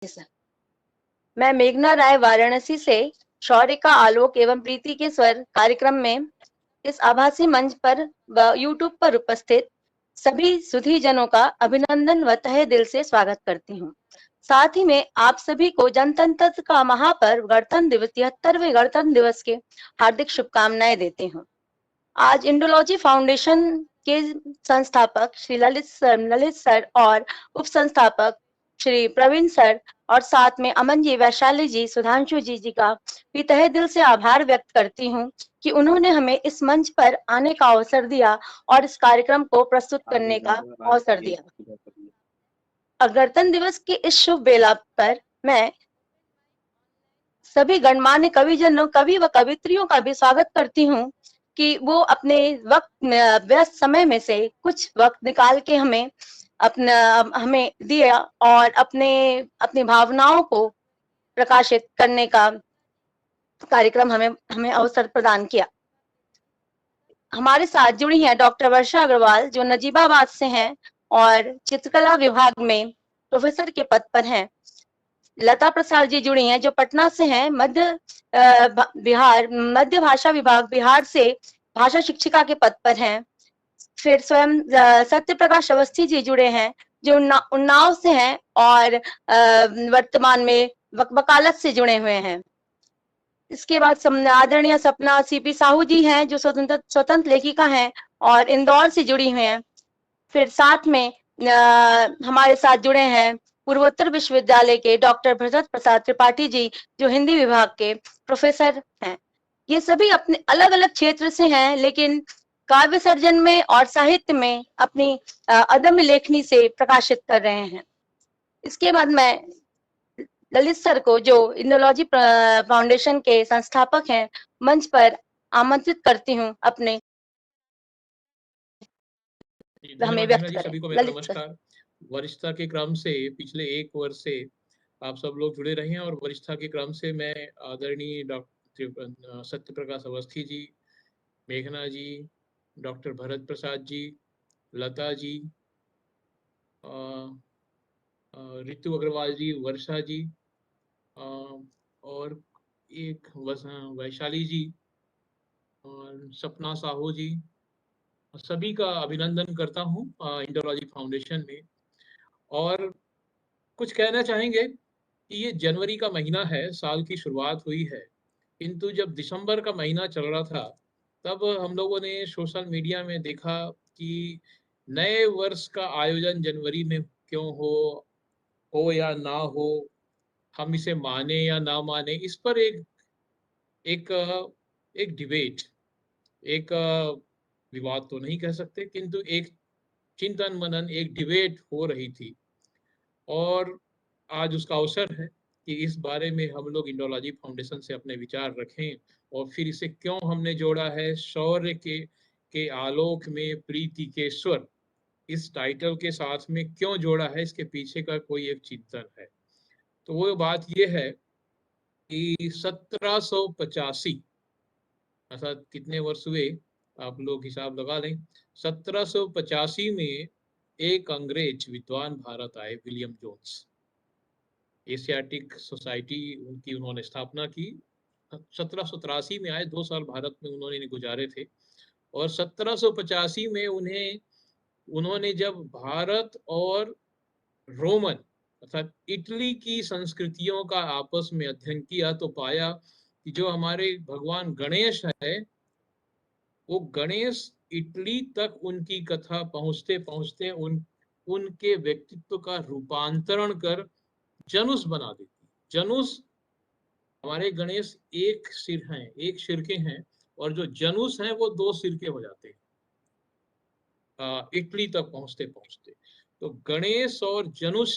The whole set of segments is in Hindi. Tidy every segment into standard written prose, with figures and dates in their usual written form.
सर। मैं मेघना राय वाराणसी से शौर्य का आलोक एवं प्रीति के स्वर कार्यक्रम में इस आभासी मंच पर व यूट्यूब पर उपस्थित सभी सुधी जनों का अभिनंदन व तहे दिल से स्वागत करती हूँ। साथ ही में आप सभी को जनतंत्र का महापर्व गणतंत्र दिवस 73वें गणतंत्र दिवस के हार्दिक शुभकामनाएं देती हूँ। आज इंडोलॉजी फाउंडेशन के संस्थापक श्री ललित सर और उप संस्थापक श्री प्रवीण सर और साथ में अमन जी, वैशाली जी, सुधांशु जी का भी तहे दिल से आभार व्यक्त करती हूँ कि उन्होंने हमें इस मंच पर आने का अवसर दिया और इस कार्यक्रम को प्रस्तुत करने का अवसर दिया। गणतंत्र दिवस की इस शुभ बेला पर मैं सभी गणमान्य कविजनों, कवि व कवित्रियों का भी स्वागत करती हूँ कि वो अपने वक्त व्यस्त समय में से कुछ वक्त निकाल के हमें दिया और अपनी भावनाओं को प्रकाशित करने का कार्यक्रम हमें अवसर प्रदान किया। हमारे साथ जुड़ी हैं डॉक्टर वर्षा अग्रवाल जो नजीबाबाद से हैं और चित्रकला विभाग में प्रोफेसर के पद पर हैं। लता प्रसाद जी जुड़ी हैं जो पटना से हैं, मध्य भाषा विभाग बिहार से भाषा शिक्षिका के पद पर हैं। फिर स्वयं सत्य प्रकाश अवस्थी जी जुड़े हैं जो उन्नाव से हैं और वर्तमान में वकालत से जुड़े हुए हैं। इसके बाद आदरणीय सपना सीपी साहू जी हैं जो स्वतंत्र लेखिका हैं और इंदौर से जुड़ी हुई हैं। फिर साथ में हमारे साथ जुड़े हैं पूर्वोत्तर विश्वविद्यालय के डॉक्टर भरत प्रसाद त्रिपाठी जी जो हिंदी विभाग के प्रोफेसर हैं। ये सभी अपने अलग अलग क्षेत्र से हैं लेकिन काव्य सर्जन में और साहित्य में अपनी अदम्य लेखनी से प्रकाशित कर रहे हैं। इसके बाद मैं ललित सर को जो इंडोलॉजी फाउंडेशन के संस्थापक हैं मंच पर आमंत्रित करती हूँ अपने हमें व्यक्त करें। सभी को मेरा नमस्कार। वरिष्ठता के क्रम से पिछले एक वर्ष से आप सब लोग जुड़े रहे हैं और वरिष्ठता के क्रम से मैं आदरणीय डॉक्टर सत्य प्रकाश अवस्थी जी, मेघना जी, डॉक्टर भरत प्रसाद जी, लता जी, ऋतु अग्रवाल जी, वर्षा जी और एक वैशाली जी और सपना साहू जी, सभी का अभिनंदन करता हूँ इंडोलॉजी फाउंडेशन में। और कुछ कहना चाहेंगे कि ये जनवरी का महीना है, साल की शुरुआत हुई है, किंतु जब दिसंबर का महीना चल रहा था तब हम लोगों ने सोशल मीडिया में देखा कि नए वर्ष का आयोजन जनवरी में क्यों हो या ना हो, हम इसे माने या ना माने, इस पर एक एक डिबेट, एक विवाद तो नहीं कह सकते किंतु एक चिंतन मनन, एक डिबेट हो रही थी। और आज उसका अवसर है कि इस बारे में हम लोग इंडोलॉजी फाउंडेशन से अपने विचार रखें और फिर इसे क्यों हमने जोड़ा है शौर्य के आलोक में प्रीति के स्वर, इस टाइटल के साथ में क्यों जोड़ा है, इसके पीछे का कोई एक चिंतन है। तो वो बात ये है कि 1785 अर्थात कितने वर्ष हुए आप लोग हिसाब लगा लें, 1785 में एक अंग्रेज विद्वान भारत आए, विलियम जोन्स। एशियाटिक सोसाइटी उनकी उन्होंने स्थापना की। 1783 में आए, 2 साल भारत में उन्होंने गुजारे थे और 1785 में उन्होंने जब भारत और रोमन अर्थात इटली की संस्कृतियों का आपस में अध्ययन किया तो पाया कि जो हमारे भगवान गणेश है वो गणेश इटली तक उनकी कथा पहुंचते पहुंचते उनके व्यक्तित्व का रूपांतरण कर जनुष बना देती। जनुष, हमारे गणेश एक सिर हैं, एक सिर के हैं और जो जनुष हैं वो 2 सिर के हो जाते हैं इटली तक पहुंचते पहुंचते। तो गणेश और जनुष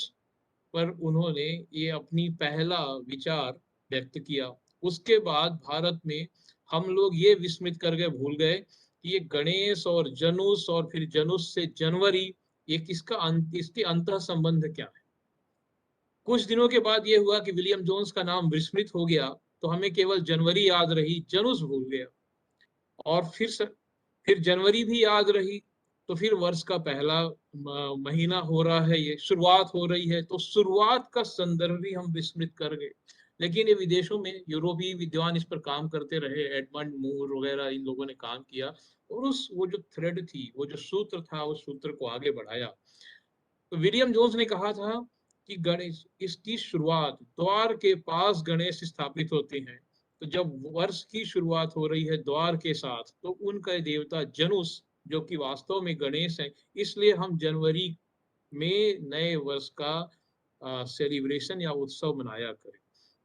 पर उन्होंने ये अपनी पहला विचार व्यक्त किया। उसके बाद भारत में हम लोग ये विस्मृत करके भूल गए कि ये गणेश और जनुष और फिर जनुष से जनवरी, ये इसके अंतः संबंध क्या है। कुछ दिनों के बाद ये हुआ कि विलियम जोन्स का नाम विस्मृत हो गया तो हमें केवल जनवरी याद रही, जनुष भूल गया। और फिर जनवरी भी याद रही तो फिर वर्ष का पहला महीना हो रहा है, ये शुरुआत हो रही है, तो शुरुआत का संदर्भ भी हम विस्मृत कर गए। लेकिन ये विदेशों में यूरोपीय विद्वान इस पर काम करते रहे, एडमंड मूर वगैरह इन लोगों ने काम किया, और उस वो जो थ्रेड थी, वो जो सूत्र था, उस सूत्र को आगे बढ़ाया। तो विलियम जोन्स ने कहा था कि गणेश, इसकी शुरुआत द्वार के पास गणेश स्थापित होते हैं। तो जब वर्ष की शुरुआत हो रही है द्वार के साथ, तो उनका देवता जनुस, जो कि वास्तव में गणेश है, इसलिए हम जनवरी में नए वर्ष का सेलिब्रेशन या उत्सव मनाया करें।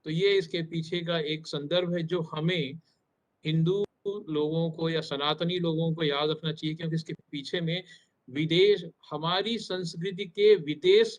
तो ये इसके पीछे का एक संदर्भ है जो हमें हिंदू लोगों को या सनातनी लोगों को याद रखना चाहिए, क्योंकि इसके पीछे में विदेश, हमारी संस्कृति के विदेश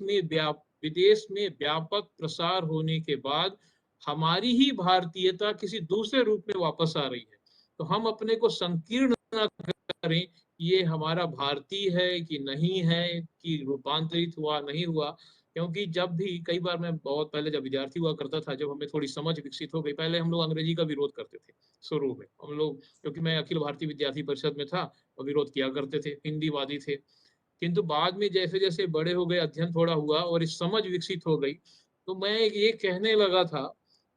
में व्यापक प्रसार होने के बाद हमारी ही भारतीयता किसी दूसरे रूप में वापस आ रही है। तो हम अपने को संकीर्ण न करें, ये हमारा भारतीय है कि नहीं है, कि रूपांतरित हुआ नहीं हुआ। क्योंकि जब भी, कई बार, मैं बहुत पहले जब विद्यार्थी हुआ करता था, जब हमें थोड़ी समझ विकसित हो गई, पहले हम लोग अंग्रेजी का विरोध करते थे शुरू में हम लोग, क्योंकि मैं अखिल भारतीय विद्यार्थी परिषद में था और विरोध किया करते थे, हिंदीवादी थे। किंतु बाद में जैसे जैसे बड़े हो गए, अध्ययन थोड़ा हुआ और इस समझ विकसित हो गई, तो मैं ये कहने लगा था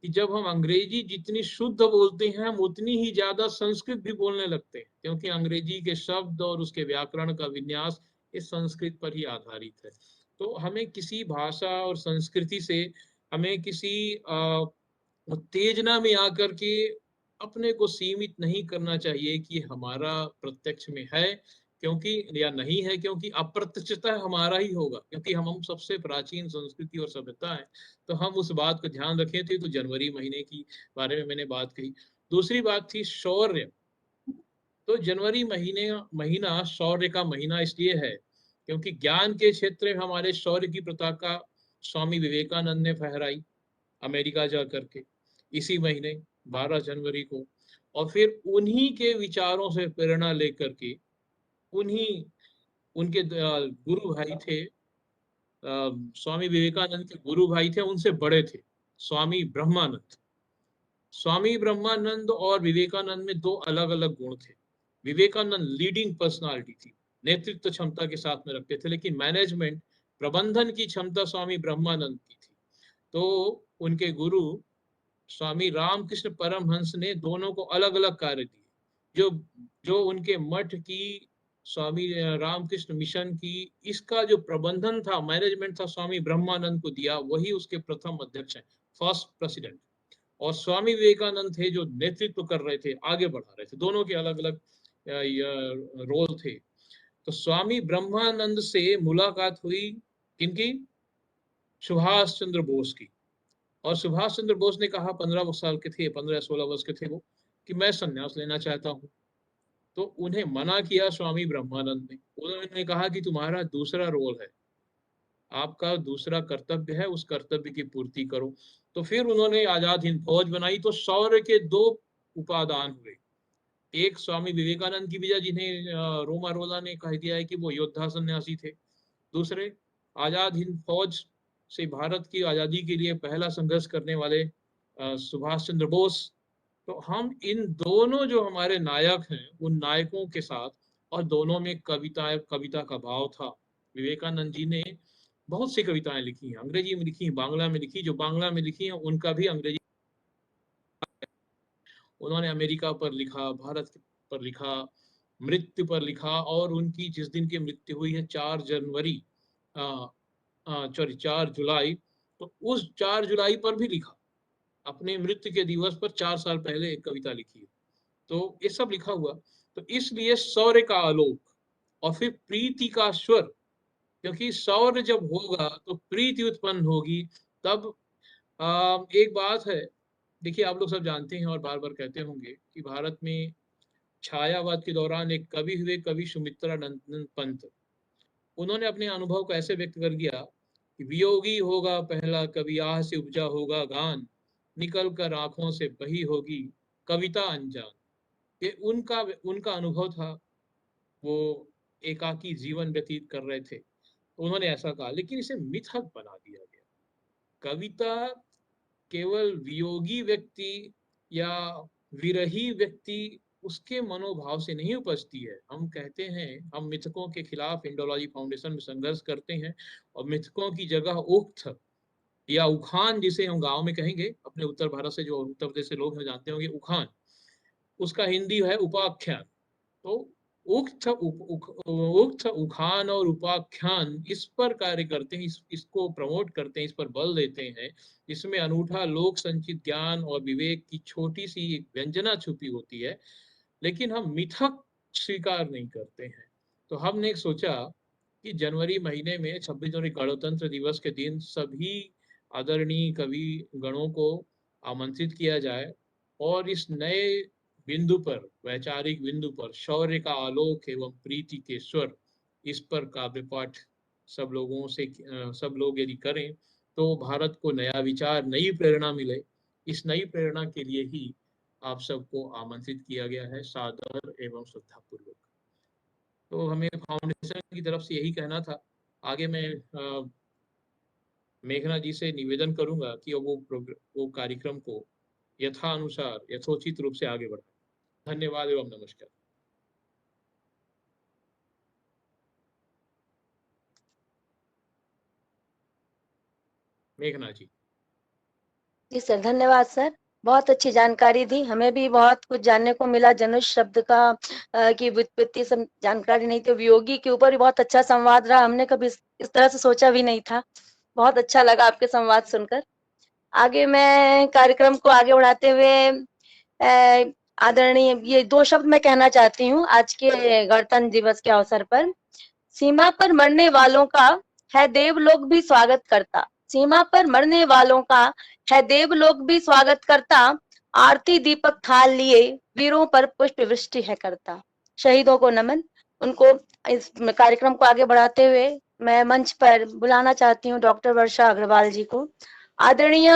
कि जब हम अंग्रेजी जितनी शुद्ध बोलते हैं, हम उतनी ही ज्यादा संस्कृत भी बोलने लगते हैं, क्योंकि अंग्रेजी के शब्द और उसके व्याकरण का विन्यास इस संस्कृत पर ही आधारित है। तो हमें किसी भाषा और संस्कृति से, हमें किसी उत्तेजना में आकर के अपने को सीमित नहीं करना चाहिए कि हमारा प्रत्यक्ष में है, क्योंकि, या नहीं है, क्योंकि अप्रत्यक्षतः हमारा ही होगा, क्योंकि हम सबसे प्राचीन संस्कृति और सभ्यता है। तो हम उस बात को ध्यान रखें थे। तो जनवरी महीने की बारे में मैंने बात कही। दूसरी बात थी शौर्य। तो जनवरी महीना शौर्य का महीना इसलिए है क्योंकि ज्ञान के क्षेत्र में हमारे शौर्य की पताका स्वामी विवेकानंद ने फहराई अमेरिका जा करके इसी महीने 12 जनवरी को। और फिर उन्हीं के विचारों से प्रेरणा लेकर के, उन्हीं, उनके गुरु भाई थे, स्वामी विवेकानंद के गुरु भाई थे, उनसे बड़े थे स्वामी ब्रह्मानंद। स्वामी ब्रह्मानंद और विवेकानंद में दो अलग अलग गुण थे। विवेकानंद लीडिंग पर्सनालिटी थी, नेतृत्व क्षमता के साथ में रखते थे, लेकिन मैनेजमेंट, प्रबंधन की क्षमता स्वामी ब्रह्मानंद की थी। तो उनके गुरु स्वामी रामकृष्ण परमहंस ने दोनों को अलग अलग कार्य दिए। जो जो उनके मठ की, स्वामी रामकृष्ण मिशन की, इसका जो प्रबंधन था, मैनेजमेंट था, स्वामी ब्रह्मानंद को दिया। वही उसके प्रथम अध्यक्ष हैं, फर्स्ट प्रेसिडेंट। और स्वामी विवेकानंद थे जो नेतृत्व कर रहे थे, आगे बढ़ा रहे थे। दोनों के अलग अलग रोल थे। तो स्वामी ब्रह्मानंद से मुलाकात हुई किनकी? सुभाष चंद्र बोस की। और सुभाष चंद्र बोस ने कहा, 15 साल के थे, 15-16 वर्ष के थे वो, कि मैं संन्यास लेना चाहता हूँ। तो उन्हें मना किया स्वामी ब्रह्मानंद ने। उन्होंने कहा कि तुम्हारा दूसरा रोल है, आपका दूसरा कर्तव्य है, उस कर्तव्य की पूर्ति करो। तो फिर उन्होंने आजाद हिंद फौज बनाई। तो शौर्य के दो उपादान हुए। एक स्वामी विवेकानंद की वजह, जिन्हें रोमा रोला ने कह दिया है कि वो योद्धा सन्यासी थे। दूसरे, आजाद हिंद फौज से भारत की आजादी के लिए पहला संघर्ष करने वाले सुभाष चंद्र बोस। तो हम इन दोनों जो हमारे नायक हैं, उन नायकों के साथ, और दोनों में कविता का भाव था। विवेकानंद जी ने बहुत सी कविताएं लिखी हैं, अंग्रेजी में लिखी, बांग्ला में लिखी। जो बांग्ला में लिखी हैं उनका भी अंग्रेजी, उन्होंने अमेरिका पर लिखा, भारत पर लिखा, मृत्यु पर लिखा। और उनकी जिस दिन की मृत्यु हुई है, 4 जनवरी, सॉरी 4 जुलाई, तो उस 4 जुलाई पर भी लिखा। अपने मृत्यु के दिवस पर 4 साल पहले एक कविता लिखी है। तो ये सब लिखा हुआ। तो इसलिए शौर्य का आलोक, और फिर प्रीति का स्वर, क्योंकि शौर्य जब होगा तो प्रीति उत्पन्न होगी। तब एक बात है, देखिए, आप लोग सब जानते हैं और बार बार कहते होंगे कि भारत में छायावाद के दौरान एक कवि हुए, कवि सुमित्रा नंदन पंत। उन्होंने अपने अनुभव को ऐसे व्यक्त कर दिया कि वियोगी होगा पहला कवि, आह से उपजा होगा गान, निकल कर आंखों से बही होगी कविता अनजान। ये उनका उनका अनुभव था। वो एकाकी जीवन व्यतीत कर रहे थे, तो उन्होंने ऐसा कहा। लेकिन इसे मिथक बना दिया गया। कविता केवल वियोगी व्यक्ति या विरही व्यक्ति उसके मनोभाव से नहीं उपजती है। हम कहते हैं हम मिथकों के खिलाफ इंडोलॉजी फाउंडेशन में संघर्ष करते हैं, और मिथकों की जगह उक्त या उखान, जिसे हम गांव में कहेंगे, अपने उत्तर भारत से जो उत्तर प्रदेश से लोग हैं जानते होंगे उखान, उसका हिंदी है उपाख्यान। तो उक्त उखान और उपाख्यान इस पर कार्य करते हैं, इसको प्रमोट करते हैं, इस पर बल देते हैं। इसमें अनूठा लोक संचित ज्ञान और विवेक की छोटी सी एक व्यंजना छुपी होती है, लेकिन हम मिथक स्वीकार नहीं करते हैं। तो हमने सोचा कि जनवरी महीने में 26 जनवरी गणतंत्र दिवस के दिन सभी आदरणीय कवि गणों को आमंत्रित किया जाए, और इस नए बिंदु पर, वैचारिक बिंदु पर, शौर्य का आलोक एवं प्रीति के स्वर, इस पर काव्य पाठ सब लोगों से सब लोग यदि करें तो भारत को नया विचार, नई प्रेरणा मिले। इस नई प्रेरणा के लिए ही आप सबको आमंत्रित किया गया है, सादर एवं श्रद्धापूर्वक। तो हमें फाउंडेशन की तरफ से यही कहना था। आगे मैं मेघना जी से निवेदन करूंगा कि वो कार्यक्रम को यथानुसार यथोचित रूप से आगे बढ़ाए। धन्यवाद एवं नमस्कार। मेघना जी। जी सर, धन्यवाद सर। बहुत अच्छी जानकारी दी, हमें भी बहुत कुछ जानने को मिला। जनुष शब्द का की व्युत्पत्ति सब जानकारी नहीं थी। वियोगी के ऊपर भी बहुत अच्छा संवाद रहा, हमने कभी इस तरह से सोचा भी नहीं था। बहुत अच्छा लगा आपके संवाद सुनकर। आगे मैं कार्यक्रम को आगे बढ़ाते हुए आदरणीय ये 2 शब्द मैं कहना चाहती हूँ आज के गणतंत्र दिवस के अवसर पर। सीमा पर मरने वालों का है देवलोक भी स्वागत करता। सीमा पर मरने वालों का है देवलोक भी स्वागत करता। आरती दीपक थाल लिए वीरों पर पुष्प वृष्टि है करता। शहीदों को नमन। उनको इस कार्यक्रम को आगे बढ़ाते हुए मैं मंच पर बुलाना चाहती हूँ डॉक्टर वर्षा अग्रवाल जी को। आदरणीय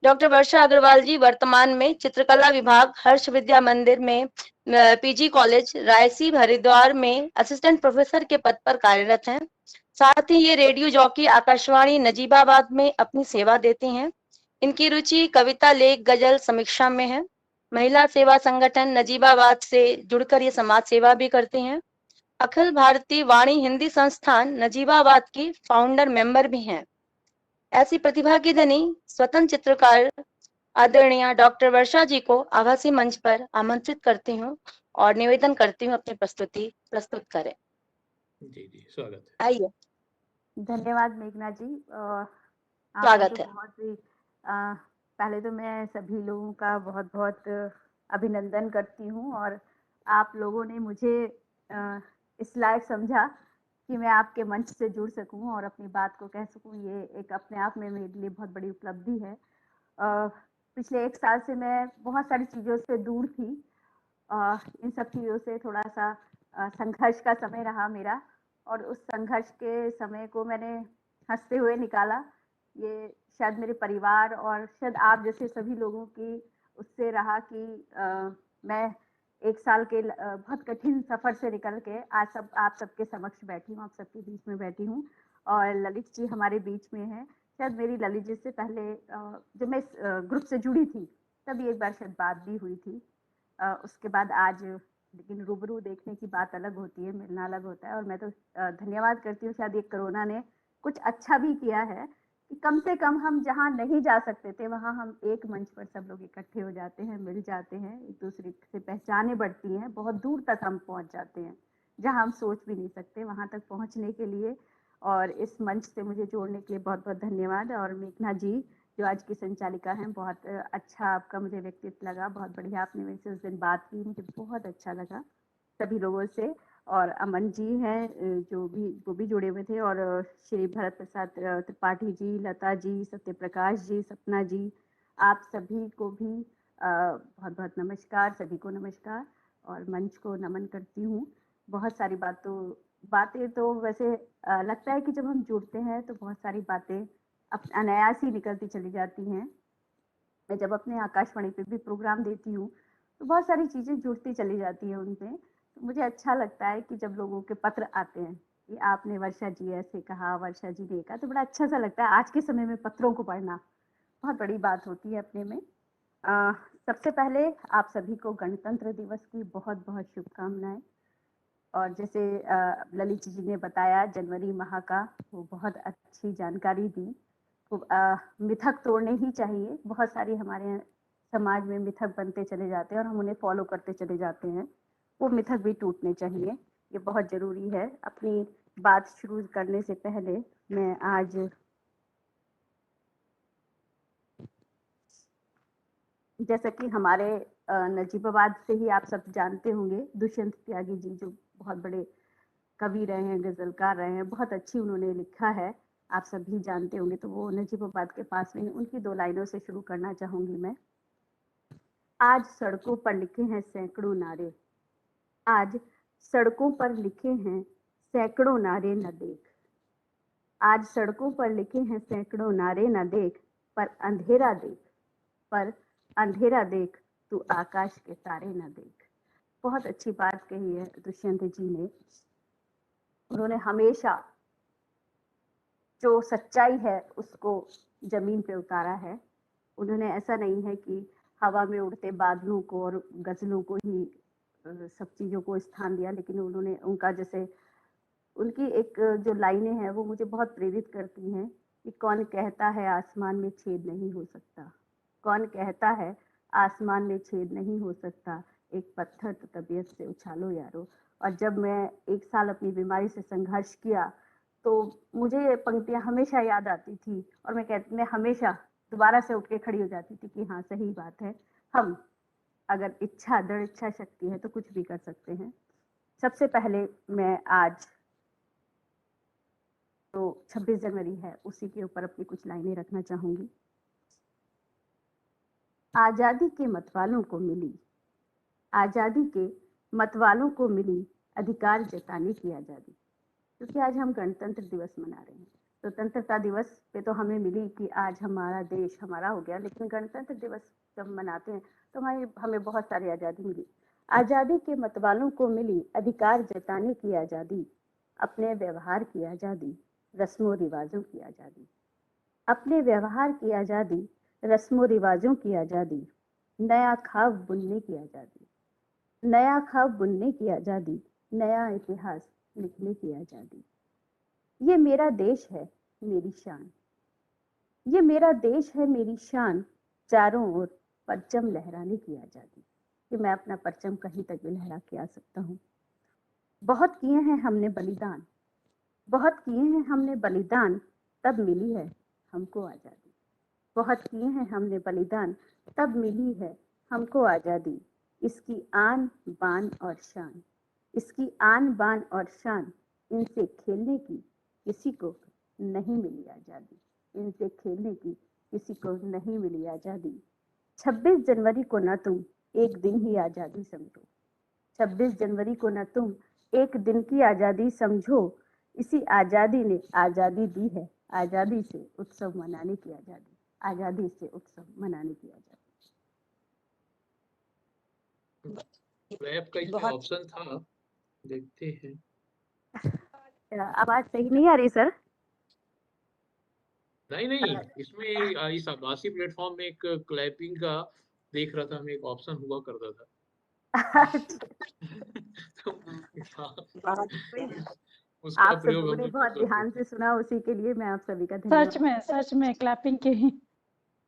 डॉक्टर वर्षा अग्रवाल जी वर्तमान में चित्रकला विभाग हर्ष विद्या मंदिर में पीजी कॉलेज रायसी हरिद्वार में असिस्टेंट प्रोफेसर के पद पर कार्यरत हैं। साथ ही ये रेडियो जॉकी आकाशवाणी नजीबाबाद में अपनी सेवा देती हैं। इनकी रुचि कविता, लेख, गजल, समीक्षा में है। महिला सेवा संगठन नजीबाबाद से जुड़कर ये समाज सेवा भी करती हैं। अखिल भारतीय वाणी हिंदी संस्थान नजीबाबाद की फाउंडर मेंबर भी हैं। ऐसी प्रतिभा की धनी स्वतंत्र चित्रकार आदरणीय डॉक्टर वर्षा जी को आभासी मंच पर आमंत्रित करती हूँ और निवेदन करती हूँ अपनी प्रस्तुति प्रस्तुत करें। जी जी, स्वागत है। आइए। धन्यवाद मेघना जी। आपने स्वागत तो है। बहुत ही पहले तो मैं सभी लोगों का बहुत बहुत अभिनंदन करती हूँ, और आप लोगों ने मुझे इस लायक समझा कि मैं आपके मंच से जुड़ सकूं और अपनी बात को कह सकूं। ये एक अपने आप में मेरे लिए बहुत बड़ी उपलब्धि है। पिछले 1 साल से मैं बहुत सारी चीज़ों से दूर थी। इन सब चीज़ों से थोड़ा सा संघर्ष का समय रहा मेरा, और उस संघर्ष के समय को मैंने हंसते हुए निकाला। ये शायद मेरे परिवार और शायद आप जैसे सभी लोगों की उससे रहा कि मैं 1 साल के बहुत कठिन सफर से निकल के आज सब आप सबके समक्ष बैठी हूँ, आप सबके बीच में बैठी हूँ, और ललित जी हमारे बीच में हैं। शायद मेरी ललित जी से पहले जब मैं इस ग्रुप से जुड़ी थी तभी एक बार शायद बात भी हुई थी। उसके बाद आज, लेकिन रूबरू देखने की बात अलग होती है, मिलना अलग होता है। और मैं तो धन्यवाद करती हूँ, शायद ये कोरोना ने कुछ अच्छा भी किया है कि कम से कम हम जहाँ नहीं जा सकते थे वहाँ हम एक मंच पर सब लोग इकट्ठे हो जाते हैं, मिल जाते हैं, एक दूसरे से पहचानें बढ़ती हैं, बहुत दूर तक हम पहुँच जाते हैं जहाँ हम सोच भी नहीं सकते वहाँ तक पहुँचने के लिए। और इस मंच से मुझे जोड़ने के लिए बहुत बहुत धन्यवाद। और मेघना जी जो आज की संचालिका हैं, बहुत अच्छा आपका मुझे व्यक्तित्व लगा, बहुत बढ़िया आपने मेरे से उस दिन बात की, मुझे बहुत अच्छा लगा सभी लोगों से। और अमन जी हैं वो भी जुड़े हुए थे, और श्री भरत प्रसाद त्रिपाठी जी, लता जी, सत्यप्रकाश जी, सपना जी, आप सभी को भी बहुत बहुत नमस्कार। सभी को नमस्कार और मंच को नमन करती हूँ। बहुत सारी बातें तो वैसे लगता है कि जब हम जुड़ते हैं तो बहुत सारी बातें अनायास ही निकलती चली जाती हैं। मैं जब अपने आकाशवाणी पे भी प्रोग्राम देती हूँ तो बहुत सारी चीज़ें जुड़ती चली जाती हैं उनपे। तो मुझे अच्छा लगता है कि जब लोगों के पत्र आते हैं कि आपने वर्षा जी ऐसे कहा, वर्षा जी ने कहा, तो बड़ा अच्छा सा लगता है। आज के समय में पत्रों को पढ़ना बहुत बड़ी बात होती है अपने में। सबसे पहले आप सभी को गणतंत्र दिवस की बहुत बहुत शुभकामनाएं। और जैसे ललित जी ने बताया जनवरी माह का, वो बहुत अच्छी जानकारी दी। तो मिथक तोड़ने ही चाहिए। बहुत सारी हमारे समाज में मिथक बनते चले जाते हैं और हम उन्हें फॉलो करते चले जाते हैं। वो मिथक भी टूटने चाहिए, ये बहुत ज़रूरी है। अपनी बात शुरू करने से पहले मैं आज जैसा कि हमारे नजीबाबाद से ही आप सब जानते होंगे, दुष्यंत त्यागी जी जो बहुत बड़े कवि रहे हैं, गजलकार रहे हैं, बहुत अच्छी उन्होंने लिखा है, आप सभी जानते होंगे। तो वो नजीबाबाद के पास में, उनकी 2 लाइनों से शुरू करना चाहूंगी मैं। आज सड़कों पर लिखे हैं सैकड़ों नारे, आज सड़कों पर लिखे हैं सैकड़ों नारे न देख, आज सड़कों पर लिखे हैं सैकड़ों नारे न देख, पर अंधेरा देख, पर अंधेरा देख, तू आकाश के तारे न देख। बहुत अच्छी बात कही है दुष्यंत जी ने। उन्होंने हमेशा जो सच्चाई है उसको जमीन पे उतारा है। उन्होंने ऐसा नहीं है कि हवा में उड़ते बादलों को और गजलों को ही सब चीज़ों को स्थान दिया, लेकिन उन्होंने उनका जैसे उनकी एक जो लाइनें हैं वो मुझे बहुत प्रेरित करती हैं कि कौन कहता है आसमान में छेद नहीं हो सकता, कौन कहता है आसमान में छेद नहीं हो सकता, एक पत्थर तो तबीयत से उछालो यारो। और जब मैं 1 साल अपनी बीमारी से संघर्ष किया तो मुझे ये पंक्तियां हमेशा याद आती थी और मैं हमेशा दोबारा से उठ के खड़ी हो जाती थी कि हाँ सही बात है, हम अगर दृढ़ इच्छा शक्ति है तो कुछ भी कर सकते हैं। सबसे पहले मैं आज तो 26 जनवरी है उसी के ऊपर अपनी कुछ लाइनें रखना चाहूंगी। आजादी के मतवालों को मिली, आजादी के मतवालों को मिली अधिकार जताने की आजादी। क्योंकि आज हम गणतंत्र दिवस मना रहे हैं, स्वतंत्रता दिवस पे तो हमें मिली कि आज हमारा देश हमारा हो गया, लेकिन गणतंत्र दिवस जब मनाते हैं तो हमें बहुत सारी आज़ादी मिली। आज़ादी के मतवालों को मिली अधिकार जताने की आज़ादी, अपने व्यवहार की आज़ादी, रस्मों रिवाजों की आज़ादी, अपने व्यवहार की आज़ादी, रस्मों रिवाजों की आज़ादी, नया ख्वाब बुनने की आज़ादी, नया ख्वाब बुनने की आज़ादी, नया इतिहास लिखने की आज़ादी। ये मेरा देश है मेरी शान, ये मेरा देश है मेरी शान, चारों ओर परचम लहराने की आज़ादी, कि मैं अपना परचम कहीं तक भी लहरा के आ सकता हूँ। बहुत किए हैं हमने बलिदान, बहुत किए हैं हमने बलिदान, तब मिली है हमको आज़ादी। बहुत किए हैं हमने बलिदान, तब मिली है हमको आज़ादी। इसकी आन बान और शान, इसकी आन बान और शान, इनसे खेलने की किसी को नहीं मिली आज़ादी, इनसे खेलने की किसी को नहीं मिली आज़ादी। 26 जनवरी को न तुम एक दिन ही आज़ादी समझो, 26 जनवरी को न तुम एक दिन की आज़ादी समझो, इसी आज़ादी ने आज़ादी दी है, आज़ादी से उत्सव मनाने की आज़ादी, आज़ादी से उत्सव मनाने की आज़ादी। रैप का इसमें ऑप्शन था, देखते हैं। आवाज सही नहीं आ रही सर? नहीं, इसमें इस आभासी प्लेटफॉर्म में एक क्लैपिंग का देख रहा था मैं, एक ऑप्शन हुआ करता था। उसका आप सब प्रयोग लोगों ने हम बहुत ध्यान से सुना, उसी के लिए मैं आप सभी का धन्यवाद। सच में क्लैपिंग की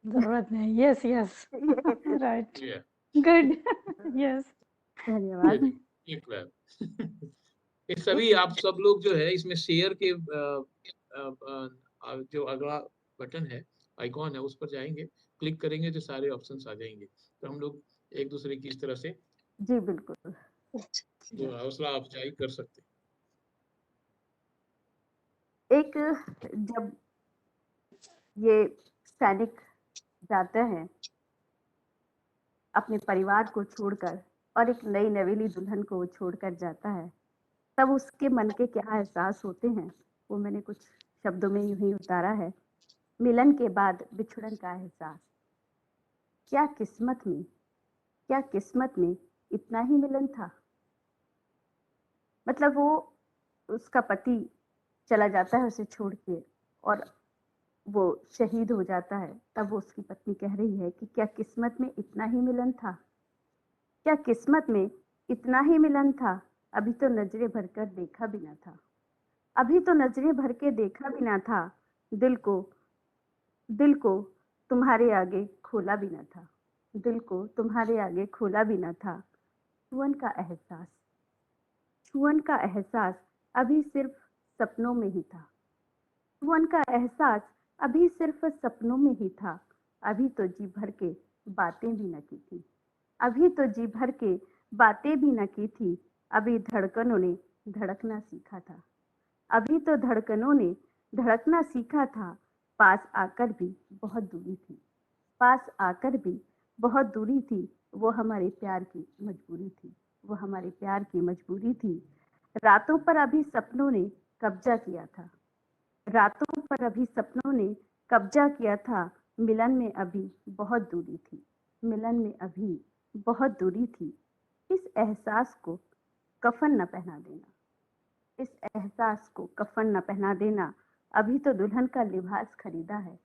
जरूरत नहीं। Yes yes right, good, yes धन्यवाद। ये क्लैप ये सभी आप सब लोग जो है इसमें शेयर के जो अगला बटन है, आइकॉन है, उस पर जाएंगे, क्लिक करेंगे तो सारे ऑप्शंस आ जाएंगे, तो हम लोग एक दूसरे की इस तरह से जी बिल्कुल, जो हौसला अफजाई कर सकते हैं। एक जब ये सैनिक जाते हैं अपने परिवार को छोड़कर और एक नई नवेली दुल्हन को छोड़कर जाता है, तब उसके मन के क्या एहसास होते हैं वो मैंने कुछ शब्दों में यूं ही उतारा है। मिलन के बाद बिछड़न का एहसास, क्या किस्मत में, क्या किस्मत में इतना ही मिलन था। मतलब वो उसका पति चला जाता है उसे छोड़ के, और वो शहीद हो जाता है, तब वो उसकी पत्नी कह रही है कि क्या किस्मत में इतना ही मिलन था, क्या किस्मत में इतना ही मिलन था, अभी तो नजरें भरकर देखा भी ना था, अभी तो नजरें भर के देखा भी ना था, दिल को तुम्हारे आगे खोला भी ना था, दिल को तुम्हारे आगे खोला भी ना था। छुअन का एहसास, छुअन का एहसास अभी सिर्फ सपनों में ही था, छुअन का एहसास अभी सिर्फ सपनों में ही था, अभी तो जी भर के बातें भी न की थी, अभी तो जी भर के बातें भी न की थी, अभी धड़कनों ने धड़कना सीखा था, अभी तो धड़कनों ने धड़कना सीखा था, पास आकर भी बहुत दूरी थी, पास आकर भी बहुत दूरी थी, वो हमारे प्यार की मजबूरी थी, वो हमारे प्यार की मजबूरी थी। रातों पर अभी सपनों ने कब्जा किया था, रातों पर अभी सपनों ने कब्जा किया था, मिलन में अभी बहुत दूरी थी, मिलन में अभी बहुत दूरी थी। इस एहसास को कफन न पहना देना, इस एहसास को कफन न पहना देना, अभी तो दुल्हन का लिबास खरीदा है,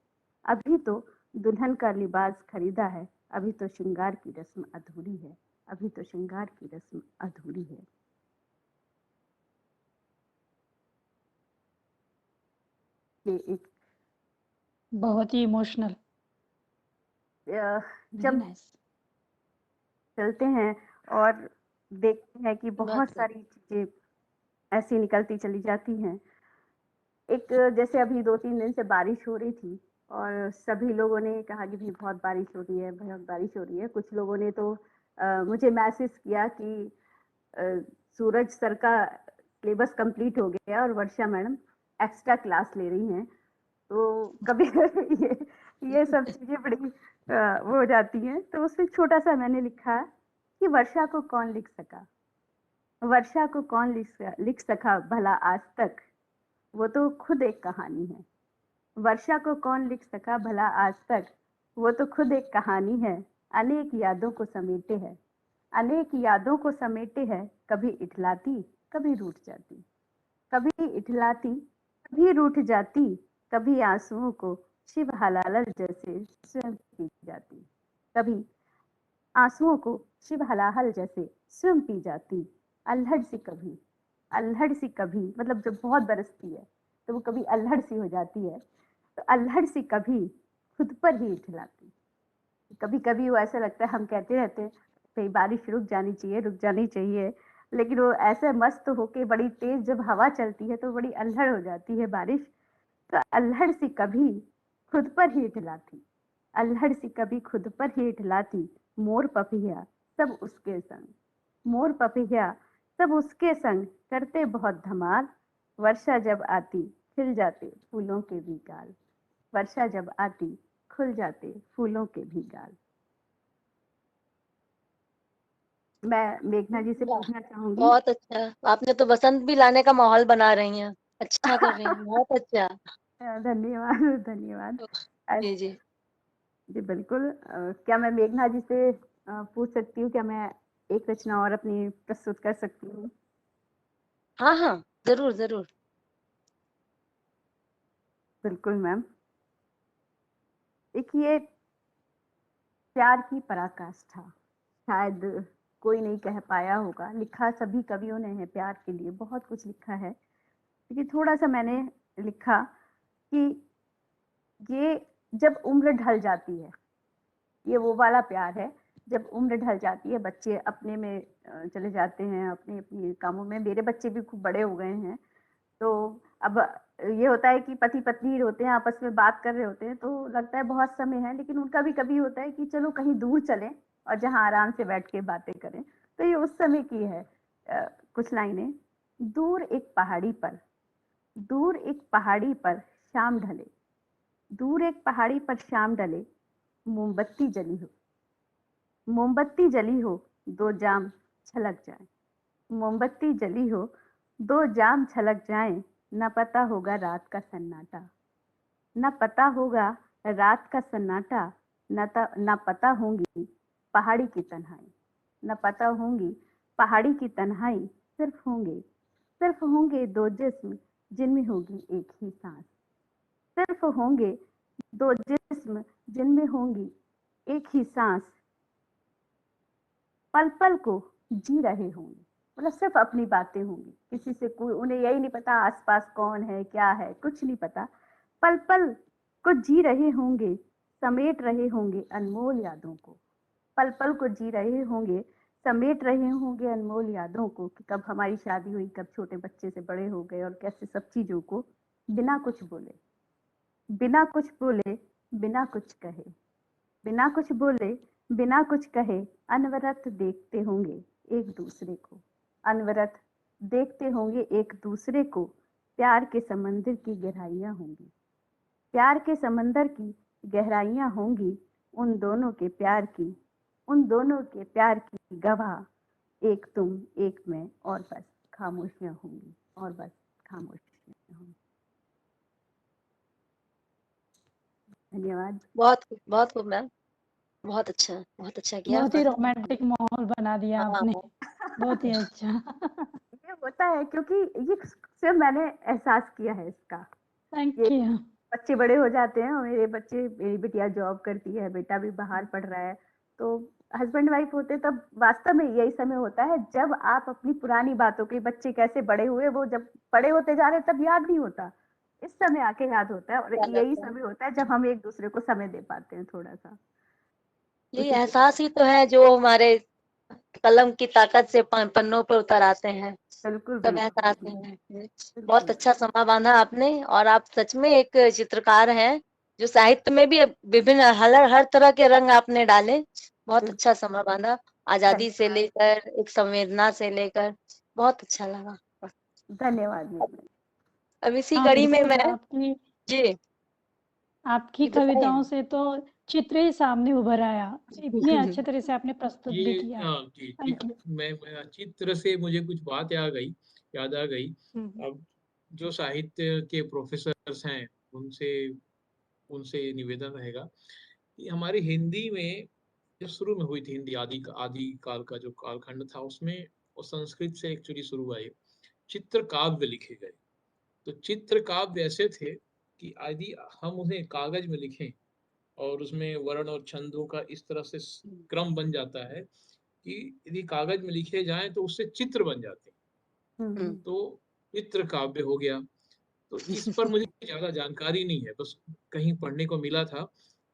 अभी तो दुल्हन का लिबास खरीदा है, अभी तो श्रृंगार की रस्म अधूरी है, अभी तो श्रृंगार की रस्म अधूरी है। ये एक बहुत ही इमोशनल। जब चलते हैं और देखते हैं कि बहुत बात सारी चीजें ऐसी निकलती चली जाती हैं। एक जैसे अभी 2-3 दिन से बारिश हो रही थी और सभी लोगों ने कहा कि भी बहुत बारिश हो रही है, बहुत बारिश हो रही है। कुछ लोगों ने तो मुझे मैसेज किया कि सूरज सर का सिलेबस कंप्लीट हो गया और वर्षा मैडम एक्स्ट्रा क्लास ले रही हैं। तो कभी ये सब चीजें बड़ी वो हो जाती हैं। तो उसमें छोटा सा मैंने लिखा कि वर्षा को कौन लिख सका, वर्षा को कौन लिख सका भला आज तक, वो तो खुद एक कहानी है। वर्षा को कौन लिख सका भला आज तक, वो तो खुद एक कहानी है। अनेक यादों को समेटे है, अनेक यादों को समेटे है, कभी इठलाती कभी रूठ जाती, कभी इठलाती कभी रूठ जाती, कभी आंसुओं को शिव हलाल जैसे स्वयं पी जाती, कभी आंसुओं को शिव हलाहल जैसे स्वयं पी जाती। अल्हड़ सी कभी, अल्हड़ सी कभी मतलब जब बहुत बरसती है तो वो कभी अल्हड़ सी हो जाती है, तो अल्हड़ सी कभी खुद पर ही इठलाती। कभी कभी वो ऐसा लगता है, हम कहते रहते हैं भाई बारिश रुक जानी चाहिए, रुक जानी चाहिए, लेकिन वो ऐसे मस्त होके बड़ी तेज जब हवा चलती है तो बड़ी अल्हड़ हो जाती है बारिश। तो अल्हड़ सी कभी खुद पर ही इठलाती, अल्हड़ सी कभी खुद पर ही इठलाती, मोर पपिया सब उसके संग, मोर पपिया सब उसके संग करते बहुत धमाल, वर्षा जब आती खिल जाते फूलों के भी गाल, वर्षा जब आती खुल जाते फूलों के भी गाल। मैं मेघना जी से पूछना चाहूंगी। बहुत अच्छा, आपने तो बसंत भी लाने का माहौल बना रही हैं, अच्छा कर रही हैं, बहुत अच्छा। धन्यवाद धन्यवाद। जी जी जी बिल्कुल। क्या मैं मेघना जी से पूछ सकती हूँ, क्या मैं एक रचना और अपनी प्रस्तुत कर सकती हूँ? हाँ हाँ, जरूर जरूर। बिल्कुल मैम। देखिए, प्यार की पराकाष्ठा शायद कोई नहीं कह पाया होगा, लिखा सभी कवियों ने है प्यार के लिए, बहुत कुछ लिखा है, लेकिन थोड़ा सा मैंने लिखा कि ये जब उम्र ढल जाती है, ये वो वाला प्यार है जब उम्र ढल जाती है, बच्चे अपने में चले जाते हैं, अपने अपने कामों में। मेरे बच्चे भी खूब बड़े हो गए हैं, तो अब ये होता है कि पति पत्नी होते हैं, आपस में बात कर रहे होते हैं, तो लगता है बहुत समय है, लेकिन उनका भी कभी होता है कि चलो कहीं दूर चलें और जहाँ आराम से बैठ के बातें करें। तो ये उस समय की है कुछ लाइनें। दूर एक पहाड़ी पर, दूर एक पहाड़ी पर शाम ढले, दूर एक पहाड़ी पर शाम ढले, मोमबत्ती जली हो, मोमबत्ती जली हो, दो जाम छलक जाए, मोमबत्ती जली हो, दो जाम छलक जाए, न पता होगा रात का सन्नाटा, न पता होगा रात का सन्नाटा, न पता होंगी पहाड़ी की तन्हाई, न पता होंगी पहाड़ी की तन्हाई, सिर्फ होंगे दो जिस्म जिनमें होगी एक ही सांस, सिर्फ होंगे दो जिस्म जिनमें होंगी एक ही सांस, पल पल को जी रहे होंगे। मतलब सिर्फ अपनी बातें होंगी, किसी से कोई, उन्हें यही नहीं पता आसपास कौन है क्या है, कुछ नहीं पता। पल पल को जी रहे होंगे, समेट रहे होंगे अनमोल यादों को। पल पल को जी रहे होंगे, समेट रहे होंगे अनमोल यादों को, कि कब हमारी शादी हुई, कब छोटे बच्चे से बड़े हो गए, और कैसे सब चीजों को बिना कुछ बोले, बिना कुछ बोले, बिना कुछ कहे, बिना कुछ बोले, बिना कुछ कहे, अनवरत देखते होंगे एक दूसरे को, अनवरत देखते होंगे एक दूसरे को। प्यार के समंदर की गहराइयां होंगी, प्यार के समंदर की गहराइयां होंगी, उन दोनों के प्यार की, उन दोनों के प्यार की गवाह एक तुम एक मैं, और बस खामोशियां होंगी, और बस खामोशियां होंगी। धन्यवाद। बहुत बहुत खूब मैम, बहुत अच्छा किया। बहुत ही रोमांटिक माहौल बना दिया हाँ, आपने, बहुत ही अच्छा। ये होता है क्योंकि ये सिर्फ मैंने एहसास किया है इसका। थैंक ये यू। बच्चे बड़े हो जाते हैं, और मेरी बिटिया जॉब करती है, बेटा भी बाहर पढ़ रहा है, तो हस्बैंड वाइफ होते तब वास्तव में यही समय होता है जब आप अपनी पुरानी बातों के, बच्चे कैसे बड़े हुए, वो जब बड़े होते जा रहे तब याद नहीं होता, इस समय आके याद होता है, और यही समय होता है जब हम एक दूसरे को समय दे पाते हैं थोड़ा सा। ये एहसास ही तो है जो हमारे कलम की ताकत से पन्नों पर उतर आते हैं। बिल्कुल सब एहसास बिल्कुल है। बहुत अच्छा समा बांधा आपने, और आप सच में एक चित्रकार हैं जो साहित्य में भी विभिन्न हर तरह के रंग आपने डाले। बहुत अच्छा समा बांधा, आजादी से लेकर एक संवेदना से लेकर, बहुत अच्छा लगा। धन्यवाद। अब इसी हाँ कड़ी में बिल्कुल, मैं आपकी जी बताइए। कविताओं से तो चित्र ही सामने उभर आया, इतने अच्छे तरह से आपने प्रस्तुत भी ये किया। जी थैंक यू। मैं चित्र से मुझे कुछ बात याद आ गई। अब जो साहित्य के प्रोफेसर्स हैं उनसे उनसे निवेदन रहेगा कि हमारी हिंदी में जो शुरू में हुई थी, हिंदी आदि काल का जो कालखंड था, उसमें वो संस्कृत से एक्चुअली शुरू हुआ है। चित्र काव्य लिखे गए, तो चित्र काव्य ऐसे थे कि यदि हम उन्हें कागज में लिखें और उसमें वर्ण और छंदों का इस तरह से क्रम बन जाता है कि यदि कागज में लिखे जाएं तो उससे चित्र बन जाते हैं, तो चित्र काव्य हो गया। तो इस पर मुझे ज्यादा जानकारी नहीं है, बस कहीं पढ़ने को मिला था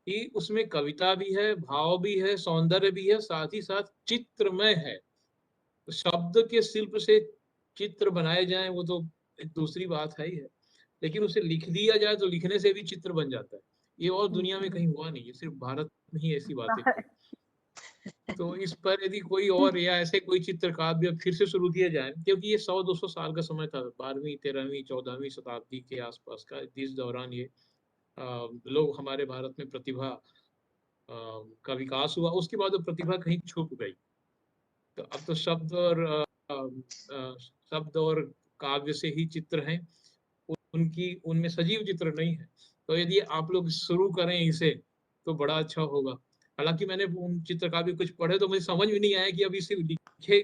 कि उसमें कविता भी है, भाव भी है, सौंदर्य भी है, साथ ही साथ चित्रमय है। तो शब्द के शिल्प से चित्र बनाए जाएं वो तो एक दूसरी बात है ही है, लेकिन उसे लिख दिया जाए तो लिखने से भी चित्र बन जाता है। ये और दुनिया में कहीं हुआ नहीं है, सिर्फ भारत में ही ऐसी बातें हुई। तो इस पर यदि कोई और या ऐसे कोई चित्र काव्य फिर से शुरू किए जाए, क्योंकि ये 100-200 साल का समय था, 12वीं 13वीं 14वीं शताब्दी के आसपास का, जिस दौरान ये लोग हमारे भारत में प्रतिभा का विकास हुआ, उसके बाद वो प्रतिभा कहीं छुप गई। तो अब तो शब्द और काव्य से ही चित्र हैं, उनकी उनमें सजीव चित्र नहीं है। तो यदि आप लोग शुरू करें इसे तो बड़ा अच्छा होगा। हालांकि मैंने उन चित्र काव्य कुछ पढ़े तो मुझे समझ में नहीं आया कि अभी सिर्फ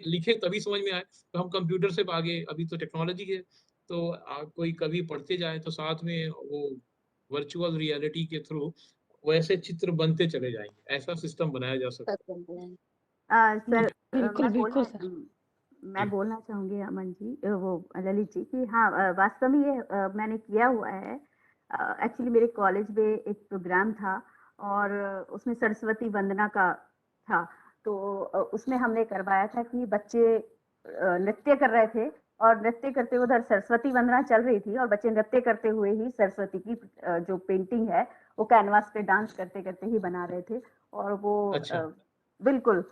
लिखे तभी समझ में आए। तो हम कंप्यूटर से आगे, अभी तो टेक्नोलॉजी है, तो कोई कवि पढ़ते जाए तो साथ में वो वर्चुअल रियलिटी के थ्रू वैसे चित्र बनते चले जाएंगे। ऐसा सिस्टम बनाया जा सकता सर बिल्कुल बिल्कुल सर। मैं बोलना चाहूंगी अमन जी, वो ललित जी, कि हाँ वास्तव में ये मैंने किया हुआ है। एक्चुअली मेरे कॉलेज में एक प्रोग्राम था, और उसमें सरस्वती वंदना का था, तो उसमें हमने करवाया था कि बच्चे नृत्य कर रहे थे, और नृत्य करते उधर सरस्वती वंदना चल रही थी, और बच्चे नृत्य करते हुए ही सरस्वती की जो पेंटिंग है वो कैनवास पे डांस करते करते ही बना रहे थे। और वो अच्छा। बिल्कुल,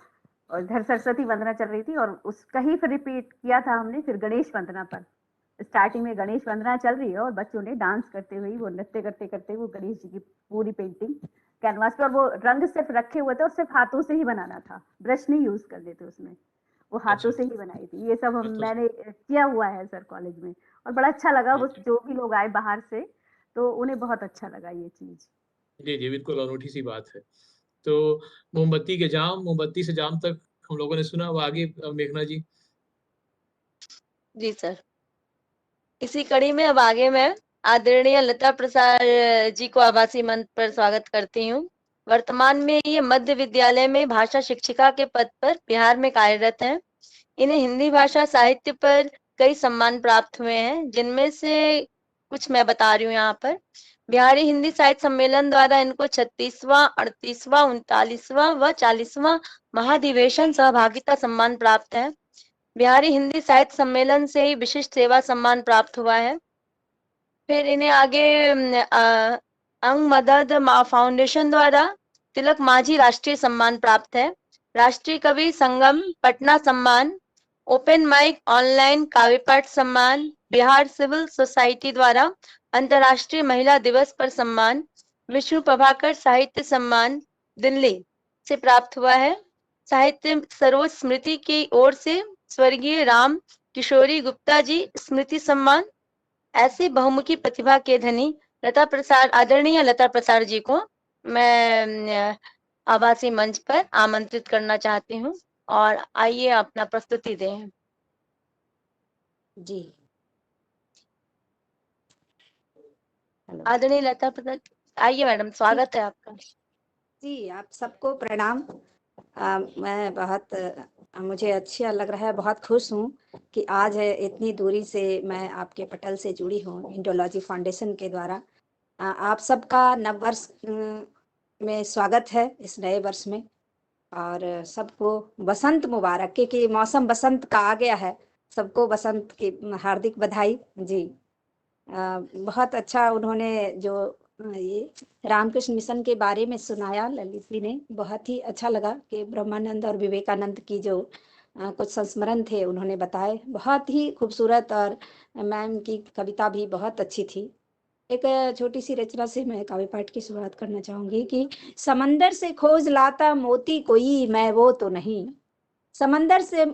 और इधर सरस्वती वंदना चल रही थी, और उसका ही फिर रिपीट किया था हमने फिर गणेश वंदना पर। स्टार्टिंग में गणेश वंदना चल रही है और बच्चों ने डांस करते हुए, वो नृत्य करते करते वो गणेश जी की पूरी पेंटिंग कैनवास पे, और वो रंग सिर्फ रखे हुए थे और सिर्फ हाथों से ही बनाना था, ब्रश नहीं यूज करने थे उसमें, वो हाथों से ही बनाई थी। ये सब मैंने किया हुआ है सर कॉलेज में, और बड़ा अच्छा लगा। वो जो भी लोग आए बाहर से तो उन्हें बहुत अच्छा लगा ये चीज। जी जी बिल्कुल अनूठी सी बात है। तो मोमबत्ती के जाम, मोमबत्ती से जाम तक हम लोगों ने सुना। वो आगे मेघना जी। जी सर, इसी कड़ी में अब आगे मैं आदरणीय लता प्रसाद जी को आभासी मंच पर स्वागत करती हूँ। वर्तमान में ये मध्य विद्यालय में भाषा शिक्षिका के पद पर बिहार में कार्यरत हैं। इन्हें हिंदी भाषा साहित्य पर कई सम्मान प्राप्त हुए हैं, जिनमें से कुछ मैं बता रही हूँ यहाँ पर। बिहारी हिंदी साहित्य सम्मेलन द्वारा इनको 36वां, 38वां, 39वां व 40वां महाधिवेशन सहभागिता सम्मान प्राप्त है। बिहारी हिंदी साहित्य सम्मेलन से ही विशिष्ट सेवा सम्मान प्राप्त हुआ है। फिर इन्हें आगे अंग मदद फाउंडेशन द्वारा तिलक माझी राष्ट्रीय सम्मान प्राप्त है। राष्ट्रीय कवि संगम पटना सम्मान, ओपन माइक ऑनलाइन काव्य पाठ सम्मान, बिहार सिविल सोसाइटी द्वारा अंतर्राष्ट्रीय महिला दिवस पर सम्मान, विष्णु प्रभाकर साहित्य सम्मान दिल्ली से प्राप्त हुआ है। साहित्य सरोज स्मृति की ओर से स्वर्गीय राम किशोरी गुप्ता जी स्मृति सम्मान। ऐसी बहुमुखी प्रतिभा के धनी लता प्रसाद, आदरणीय लता प्रसाद जी को मैं आभासी मंच पर आमंत्रित करना चाहती हूँ और आइए अपना प्रस्तुति दें। जी, हेलो आदरणीय लता प्रसाद, आइए मैडम, स्वागत है आपका। जी, आप सबको प्रणाम। मैं बहुत मुझे अच्छा लग रहा है, बहुत खुश हूँ कि आज इतनी दूरी से मैं आपके पटल से जुड़ी हूँ इंडोलॉजी फाउंडेशन के द्वारा। आप सबका नव वर्ष में स्वागत है इस नए वर्ष में, और सबको बसंत मुबारक, क्योंकि मौसम बसंत का आ गया है। सबको बसंत की हार्दिक बधाई जी। बहुत अच्छा उन्होंने जो ये रामकृष्ण मिशन के बारे में सुनाया ललित जी ने, बहुत ही अच्छा लगा कि ब्रह्मानंद और विवेकानंद की जो कुछ संस्मरण थे उन्होंने बताए, बहुत ही खूबसूरत। और मैम की कविता भी बहुत अच्छी थी। एक छोटी सी रचना से मैं काव्य पाठ की शुरुआत करना चाहूंगी कि समंदर से खोज लाता मोती कोई, मैं वो तो नहीं। समंदर से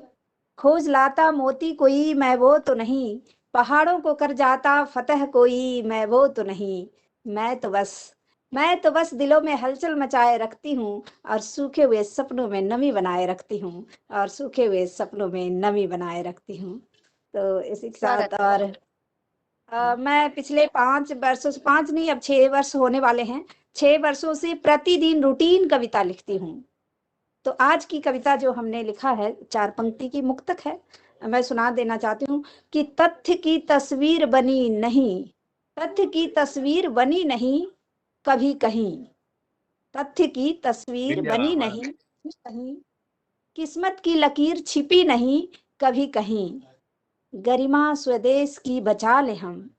खोज लाता मोती कोई, मैं वो तो नहीं। पहाड़ों को कर जाता फतह कोई, मैं वो तो नहीं। मैं तो बस दिलों में हलचल मचाए रखती हूँ, और सूखे हुए सपनों में नमी बनाए रखती हूँ, और सूखे हुए सपनों में नमी बनाए रखती हूँ। तो इसी के साथ, और मैं पिछले 5 वर्षों से, 5 नहीं अब 6 वर्ष होने वाले हैं, 6 वर्षों से प्रतिदिन रूटीन कविता लिखती हूँ। तो आज की कविता जो हमने लिखा है 4 पंक्ति की मुक्तक है, मैं सुना देना चाहती हूँ कि तथ्य की तस्वीर बनी नहीं, तथ्य की तस्वीर बनी नहीं कभी कहीं, तथ्य की तस्वीर बनी नहीं कहीं, किस्मत की लकीर छिपी नहीं कभी कहीं। गरिमा स्वदेश की बचा ले हम,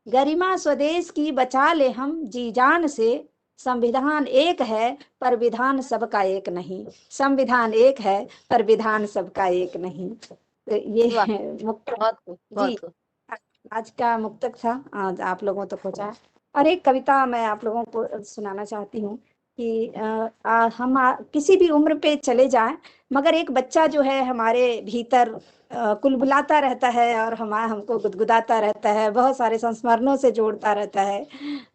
गरिमा स्वदेश की बचा ले हम जी जान से। संविधान एक है पर विधान सबका एक नहीं, संविधान एक है पर विधान सबका एक नहीं। तो ये मुक्तक जी आज का मुक्तक था, आज आप लोगों तक पहुंचा। और एक कविता मैं आप लोगों को सुनाना चाहती हूँ कि हम किसी भी उम्र पे चले जाएं, मगर एक बच्चा जो है हमारे भीतर कुलबुलाता रहता है, और हमको गुदगुदाता रहता है, बहुत सारे संस्मरणों से जोड़ता रहता है,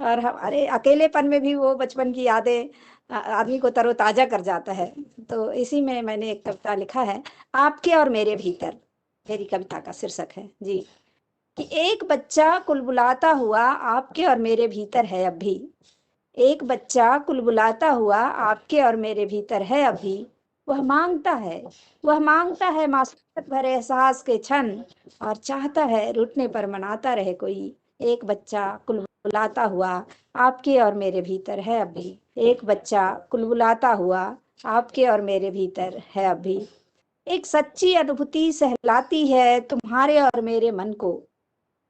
और हमारे अकेलेपन में भी वो बचपन की यादें आदमी को तरोताजा कर जाता है। तो इसी में मैंने एक कविता लिखा है, आपके और मेरे भीतर। मेरी कविता का शीर्षक है जी कि एक बच्चा कुलबुलाता हुआ आपके और मेरे भीतर है अब भी। एक बच्चा कुलबुलाता हुआ आपके और मेरे भीतर है अभी। वह मांगता है मासूमियत भरे एहसास के क्षण, और चाहता है रूठने पर मनाता रहे कोई। एक बच्चा कुलबुलाता हुआ आपके और मेरे भीतर है अभी। एक बच्चा कुलबुलाता हुआ आपके और मेरे भीतर है अभी। एक सच्ची अनुभूति सहलाती है तुम्हारे और मेरे मन को,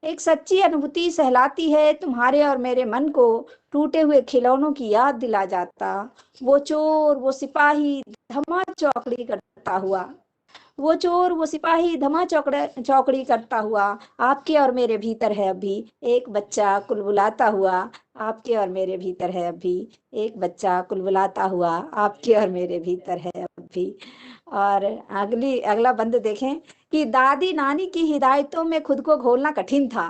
एक सच्ची अनुभूति सहलाती है तुम्हारे और मेरे मन को। टूटे हुए खिलौनों की याद दिला जाता वो चोर वो सिपाही धमा चौकड़ी करता हुआ, वो चोर वो सिपाही धमा चौकड़ी करता हुआ आपके और मेरे भीतर है अभी। एक बच्चा कुलबुलाता हुआ आपके और मेरे भीतर है अभी। एक बच्चा कुलबुलाता हुआ आपके और मेरे भीतर है अभी। और अगला बंद देखें कि दादी नानी की हिदायतों में खुद को घोलना कठिन था,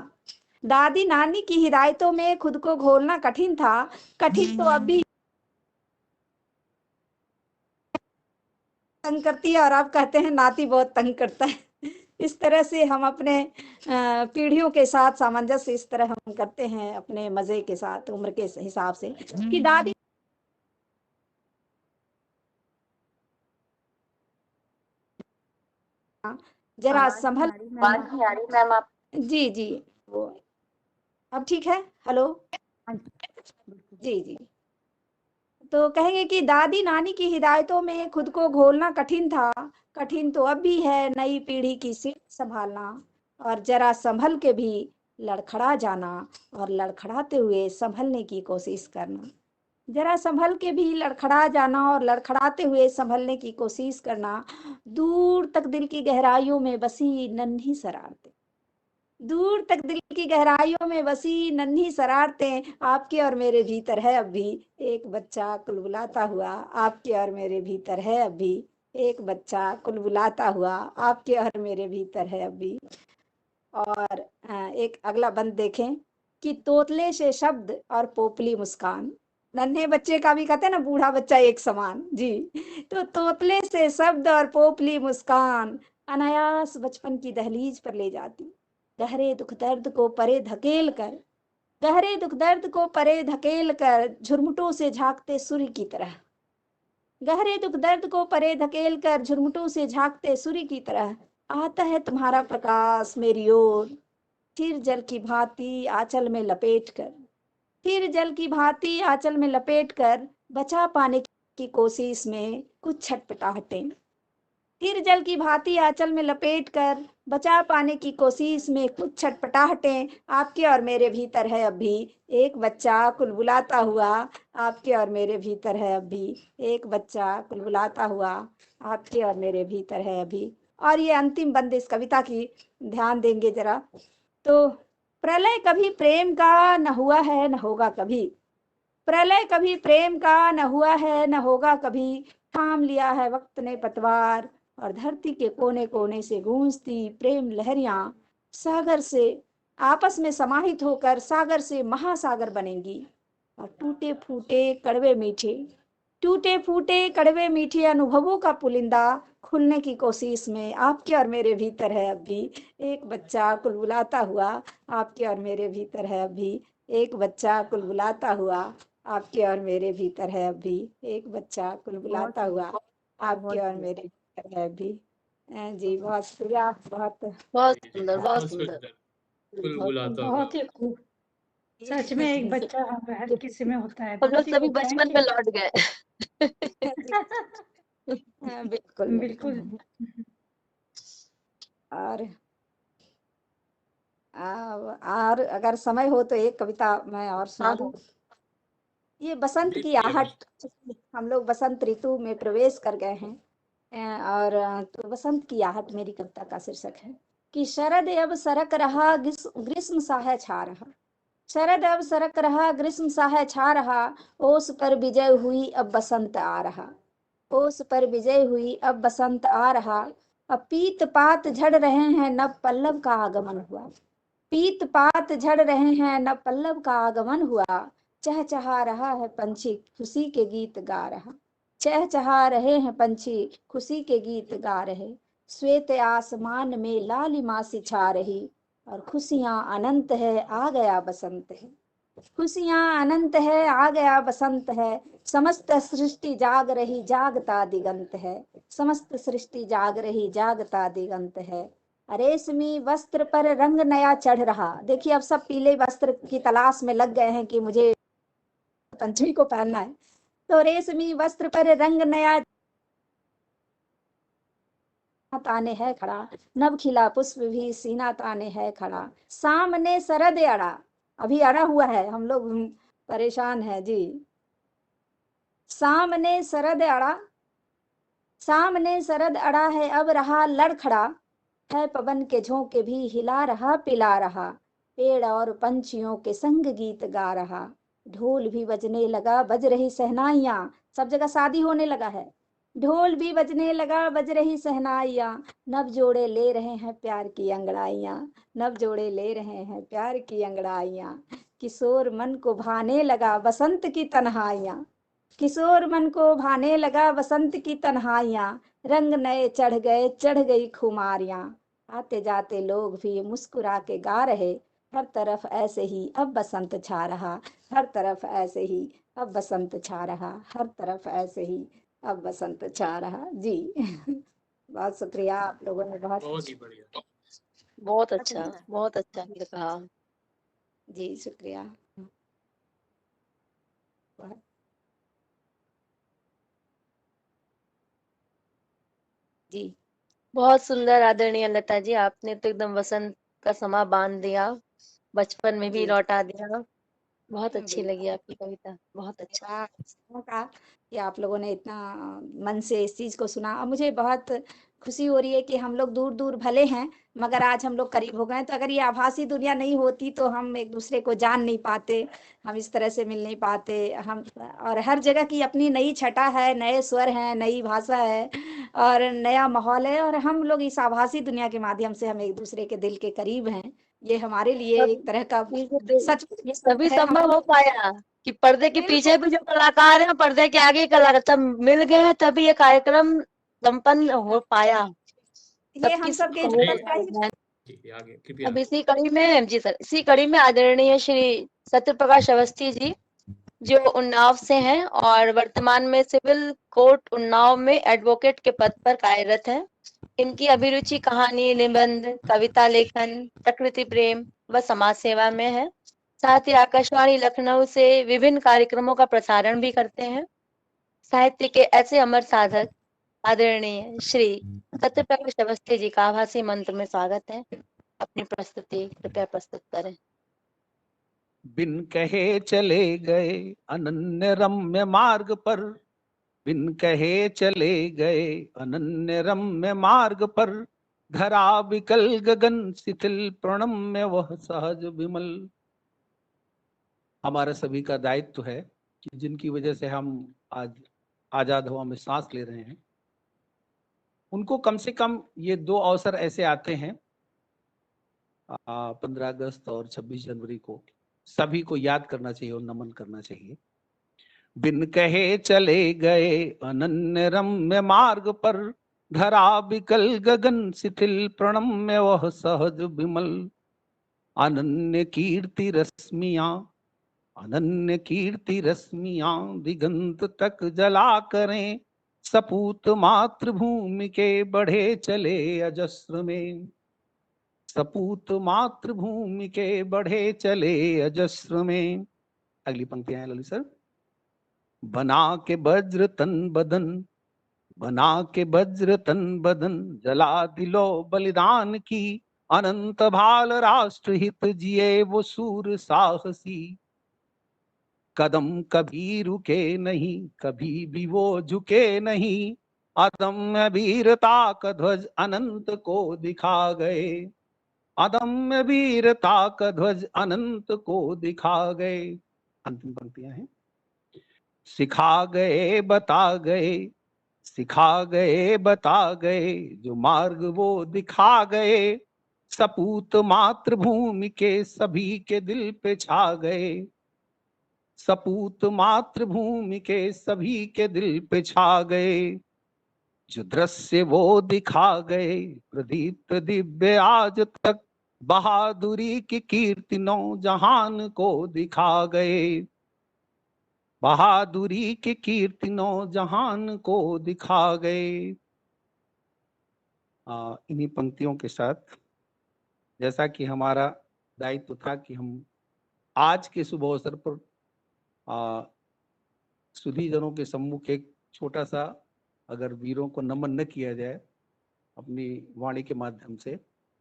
दादी नानी की हिदायतों में खुद को घोलना कठिन था। कठिन तो अब भी तंग करती है, और आप कहते हैं नाती बहुत तंग करता है। इस तरह से हम अपने पीढ़ियों के साथ सामंजस्य इस तरह हम करते हैं अपने मजे के साथ, उम्र के हिसाब से, कि दादी जरा आवाज संभल। नहीं आ रही मैम, आवाज नहीं आ रही मैम आप। जी जी, वो अब ठीक है। हेलो। हाँ जी, बिल्कुल। जी जी, तो कहेंगे कि दादी नानी की हिदायतों में खुद को घोलना कठिन था, कठिन तो अब भी है नई पीढ़ी की सीट संभालना, और जरा संभल के भी लड़खड़ा जाना और लड़खड़ाते हुए संभलने की कोशिश करना। जरा संभल के भी लड़खड़ा जाना और लड़खड़ाते हुए संभलने की कोशिश करना। दूर तक दिल की गहराइयों में बसी नन्ही शरारतें, दूर तक दिल की गहराइयों में बसी नन्ही शरारतें, आपके और मेरे भीतर है अब भी एक बच्चा कुलबुलाता हुआ, आपके और मेरे भीतर है अब भी एक बच्चा कुलबुलाता हुआ, आपके और मेरे भीतर है अब भी। और एक अगला बंद देखें कि तोतले से शब्द और पोपली मुस्कान, नन्हे बच्चे का भी कहते हैं ना बूढ़ा बच्चा एक समान जी। तो तोतले से शब्द और पोपली मुस्कान अनायास बचपन की दहलीज पर ले जाती, गहरे दुख दर्द को परे धकेल कर, गहरे दुख दर्द को परे धकेल कर झुरमुटों से झांकते सूर्य की तरह, गहरे दुख दर्द को परे धकेल कर झुरमुटों से झांकते सूर्य की तरह आता है तुम्हारा प्रकाश मेरी ओर, फिर जल की भांति आंचल में लपेट कर, फिर जल की भांति आंचल में लपेट कर बचा पाने की कोशिश में कुछ छटपटाहटें, फिर जल की भांति आंचल में लपेट कर बचा पाने की कोशिश में कुछ छटपटाहटें, आपके और मेरे भीतर है अब भी एक बच्चा कुलबुलाता हुआ, आपके और मेरे भीतर है अब भी एक बच्चा कुलबुलाता हुआ, आपके और मेरे भीतर है अभी। और ये अंतिम बंद इस कविता की ध्यान देंगे जरा, तो प्रलय कभी प्रेम का न हुआ है न होगा कभी, प्रलय कभी प्रेम का न हुआ है न होगा कभी, थाम लिया है वक्त ने पतवार और धरती के कोने कोने से गूंजती प्रेम लहरियां सागर से आपस में समाहित होकर सागर से महासागर बनेंगी, और टूटे फूटे कड़वे मीठे, टूटे फूटे कड़वे मीठे अनुभवों का पुलिंदा खुलने की कोशिश में आपके और मेरे भीतर है अब भी एक बच्चा कुलबुलाता हुआ, आपके और मेरे भीतर है अब भी एक बच्चा कुलबुलाता हुआ, आपके और मेरे भीतर है अब भी एक बच्चा कुलबुलाता हुआ, आपके और मेरे भीतर है अभी। जी बहुत शुक्रिया, बहुत बहुत सुंदर, बहुत बहुत सुंदर। सुंदर, कुलबुलाता हुआ। बहुत ही खूब। सच में एक बच्चा हर किसी में होता है। हम लोग बहुत ही सभी खूब, बचपन थैंक में यू। लौट गए। बिल्कुल बिल्कुल। और और अगर समय हो तो एक कविता मैं और सुना दूं। ये बसंत की बिल्कुल, आहट, हम लोग बसंत ऋतु में प्रवेश कर गए हैं, और तो बसंत की आहट मेरी कविता का शीर्षक है कि शरद अब सरक रहा ग्रीष्म सा है छा रहा, शरद अब सरक रहा ग्रीष्म सा है छा रहा, ओस पर विजय हुई अब बसंत आ रहा, ओस पर विजय हुई अब बसंत आ रहा, अब पीत पात झड़ रहे हैं नव पल्लव का आगमन हुआ, पीत पात झड़ रहे हैं नव पल्लव का आगमन हुआ, चहचहा रहा है पंछी खुशी के गीत गा रहा, चहचहा रहे हैं पंछी खुशी के गीत गा रहे, श्वेत आसमान में लालिमा सी छा रही, और खुशियां अनंत है आ गया बसंत है, खुशियां अनंत है आ गया बसंत है, समस्त सृष्टि जाग रही जागता दिगंत है, समस्त सृष्टि जाग रही जागता दिगंत है, रेशमी वस्त्र पर रंग नया चढ़ रहा। देखिए अब सब पीले वस्त्र की तलाश में लग गए हैं कि मुझे पंचमी को पहनना है, तो रेशमी वस्त्र पर रंग नया ताने है खड़ा, नव खिला पुष्प भी सीना ताने है खड़ा, सामने सरद अड़ा, अभी अड़ा हुआ है, हम लोग परेशान है जी, सामने सरद अड़ा, सामने सरद अड़ा है अब रहा लड़खड़ा, है पवन के झोंके भी हिला रहा पिला रहा, पेड़ और पंछियों के संग गीत गा रहा, ढोल भी बजने लगा बज रही सहनाइयां, सब जगह शादी होने लगा है, ढोल भी बजने लगा बज रही सहनाइयां, नव जोड़े ले रहे हैं प्यार की अंगड़ाइयां, नव जोड़े ले रहे हैं प्यार की अंगड़ाइयां, किशोर मन को भाने लगा बसंत की तन्हाइयां, किशोर मन को भाने लगा बसंत की तन्हाइयां, रंग नए चढ़ गए चढ़ गई खुमारियां, आते जाते लोग भी मुस्कुरा के गा रहे, हर तरफ ऐसे ही अब बसंत छा रहा, हर तरफ ऐसे ही अब बसंत छा रहा, हर तरफ ऐसे ही अब बसंत छा रहा जी। बहुत शुक्रिया, आप लोगों ने बहुत ही बढ़िया। बहुत अच्छा आपने कहा। जी शुक्रिया। जी बहुत सुंदर आदरणीय लता जी, आपने तो एकदम वसंत का समा बांध दिया, बचपन में भी जी लौटा दिया। बहुत अच्छी जी लगी आपकी कविता, बहुत अच्छा। का कि आप लोगों ने इतना मन से इस चीज को सुना, और मुझे बहुत खुशी हो रही है कि हम लोग दूर दूर भले हैं मगर आज हम लोग करीब हो गए। तो अगर ये आभासी दुनिया नहीं होती तो हम एक दूसरे को जान नहीं पाते, हम इस तरह से मिल नहीं पाते। हम और हर जगह की अपनी नई छटा है, नए स्वर हैं, नई भाषा है और नया माहौल है, और हम लोग इस आभासी दुनिया के माध्यम से हम एक दूसरे के दिल के करीब हैं। ये हमारे लिए एक तरह का सच ये सभी है। हम संभव हो पाया कि पर्दे के बिल्कुल पीछे भी जो कलाकार हैं, पर्दे के आगे कलाकार सब मिल गए हैं, तभी ये कार्यक्रम संपन्न हो पाया। ये सबकी हम सबके सहूलियत जीवन का ही है। जी आगे कृपया। अब इसी कड़ी में जी सर, इसी कड़ी में आदरणीय श्री सत्यप्रकाश अवस्थी जी, जो उन्नाव से हैं और वर्तमान में सिविल कोर्ट उन्नाव में एडवोकेट के पद पर कार्यरत हैं। इनकी अभिरुचि कहानी, निबंध, कविता लेखन, प्रकृति प्रेम व समाज सेवा में है। साथ ही आकाशवाणी लखनऊ से विभिन्न कार्यक्रमों का प्रसारण भी करते हैं। साहित्य के ऐसे अमर साधक आदरणीय श्री सत्यप्रकाश अवस्थी जी का आभासी मंत्र में स्वागत है। अपनी प्रस्तुति कृपया प्रस्तुत करें। बिन कहे चले गए अनन्य रम्य मार्ग पर, बिन कहे चले गए अनन्य रम्य मार्ग पर, धरा विकल गगन शिथिल प्रणम्य वह सहज विमल। हमारा सभी का दायित्व है कि जिनकी वजह से हम आज आजाद हवा में सांस ले रहे हैं, उनको कम से कम ये दो अवसर ऐसे आते हैं 15 अगस्त और 26 जनवरी को, सभी को याद करना चाहिए और नमन करना चाहिए। बिन कहे चले गए अनन्य रम्य मार्ग पर, धरा विकल गगन शिथिल प्रणम्य वह सहज विमल। अनन्य कीर्ति रश्मियां, अनन्य कीर्ति रश्मियां दिगंत तक जला करें, सपूत मातृभूमि के बढ़े चले अजस्र में, सपूत मातृभूमि के बढ़े चले अजस्र में। अगली पंक्तियां हैं ललित सर। बना के वज्र तन बदन, बना के वज्र तन बदन, जला दिलो बलिदान की, अनंत भाल राष्ट्र हित जिए वो सूर साहसी। कदम कभी रुके नहीं, कभी भी वो झुके नहीं, अदम्य वीरता का ध्वज अनंत को दिखा गए, अदम्य वीरता का ध्वज अनंत को दिखा गए। अंतिम पंक्तियां हैं। सिखा गए बता गए, सिखा गए बता गए, जो मार्ग वो दिखा गए, सपूत मातृभूमि के सभी के दिल पे छा गए, सपूत मातृभूमि के सभी के दिल पे छा गए। जो दृश्य वो दिखा गए, प्रदीप्त दिव्य आज तक, बहादुरी की कीर्ति नौ जहान को दिखा गए, बहादुरी की कीर्ति नौ जहान को दिखा गए। इन्हीं पंक्तियों के साथ, जैसा कि हमारा दायित्व था कि हम आज के शुभ अवसर पर सुधीजनों के सम्मुख एक छोटा सा अगर वीरों को नमन न किया जाए अपनी वाणी के माध्यम से,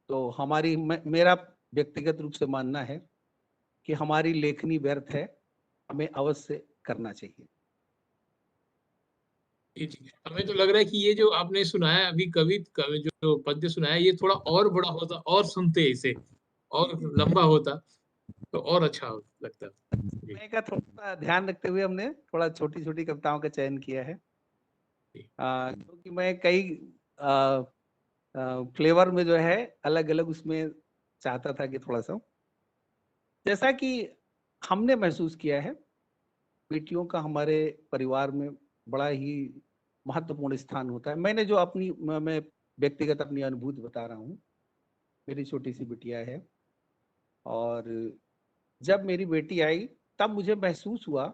तो हमारी मेरा व्यक्तिगत रूप से मानना है कि हमारी लेखनी व्यर्थ है, हमें अवश्य करना चाहिए। हमें तो लग रहा है कि ये जो आपने सुनाया अभी जो पद्य सुनाया, ये थोड़ा और बड़ा होता और सुनते इसे और लंबा होता तो और अच्छा लगता। समय का थोड़ा ध्यान रखते हुए हमने थोड़ा छोटी छोटी कविताओं का चयन किया है, क्योंकि मैं कई फ्लेवर में जो है अलग अलग उसमें चाहता था कि थोड़ा सा, जैसा कि हमने महसूस किया है बेटियों का हमारे परिवार में बड़ा ही महत्वपूर्ण स्थान होता है। मैंने जो मैं व्यक्तिगत अपनी अनुभूति बता रहा हूँ मेरी छोटी सी बिटिया है। और जब मेरी बेटी आई तब मुझे महसूस हुआ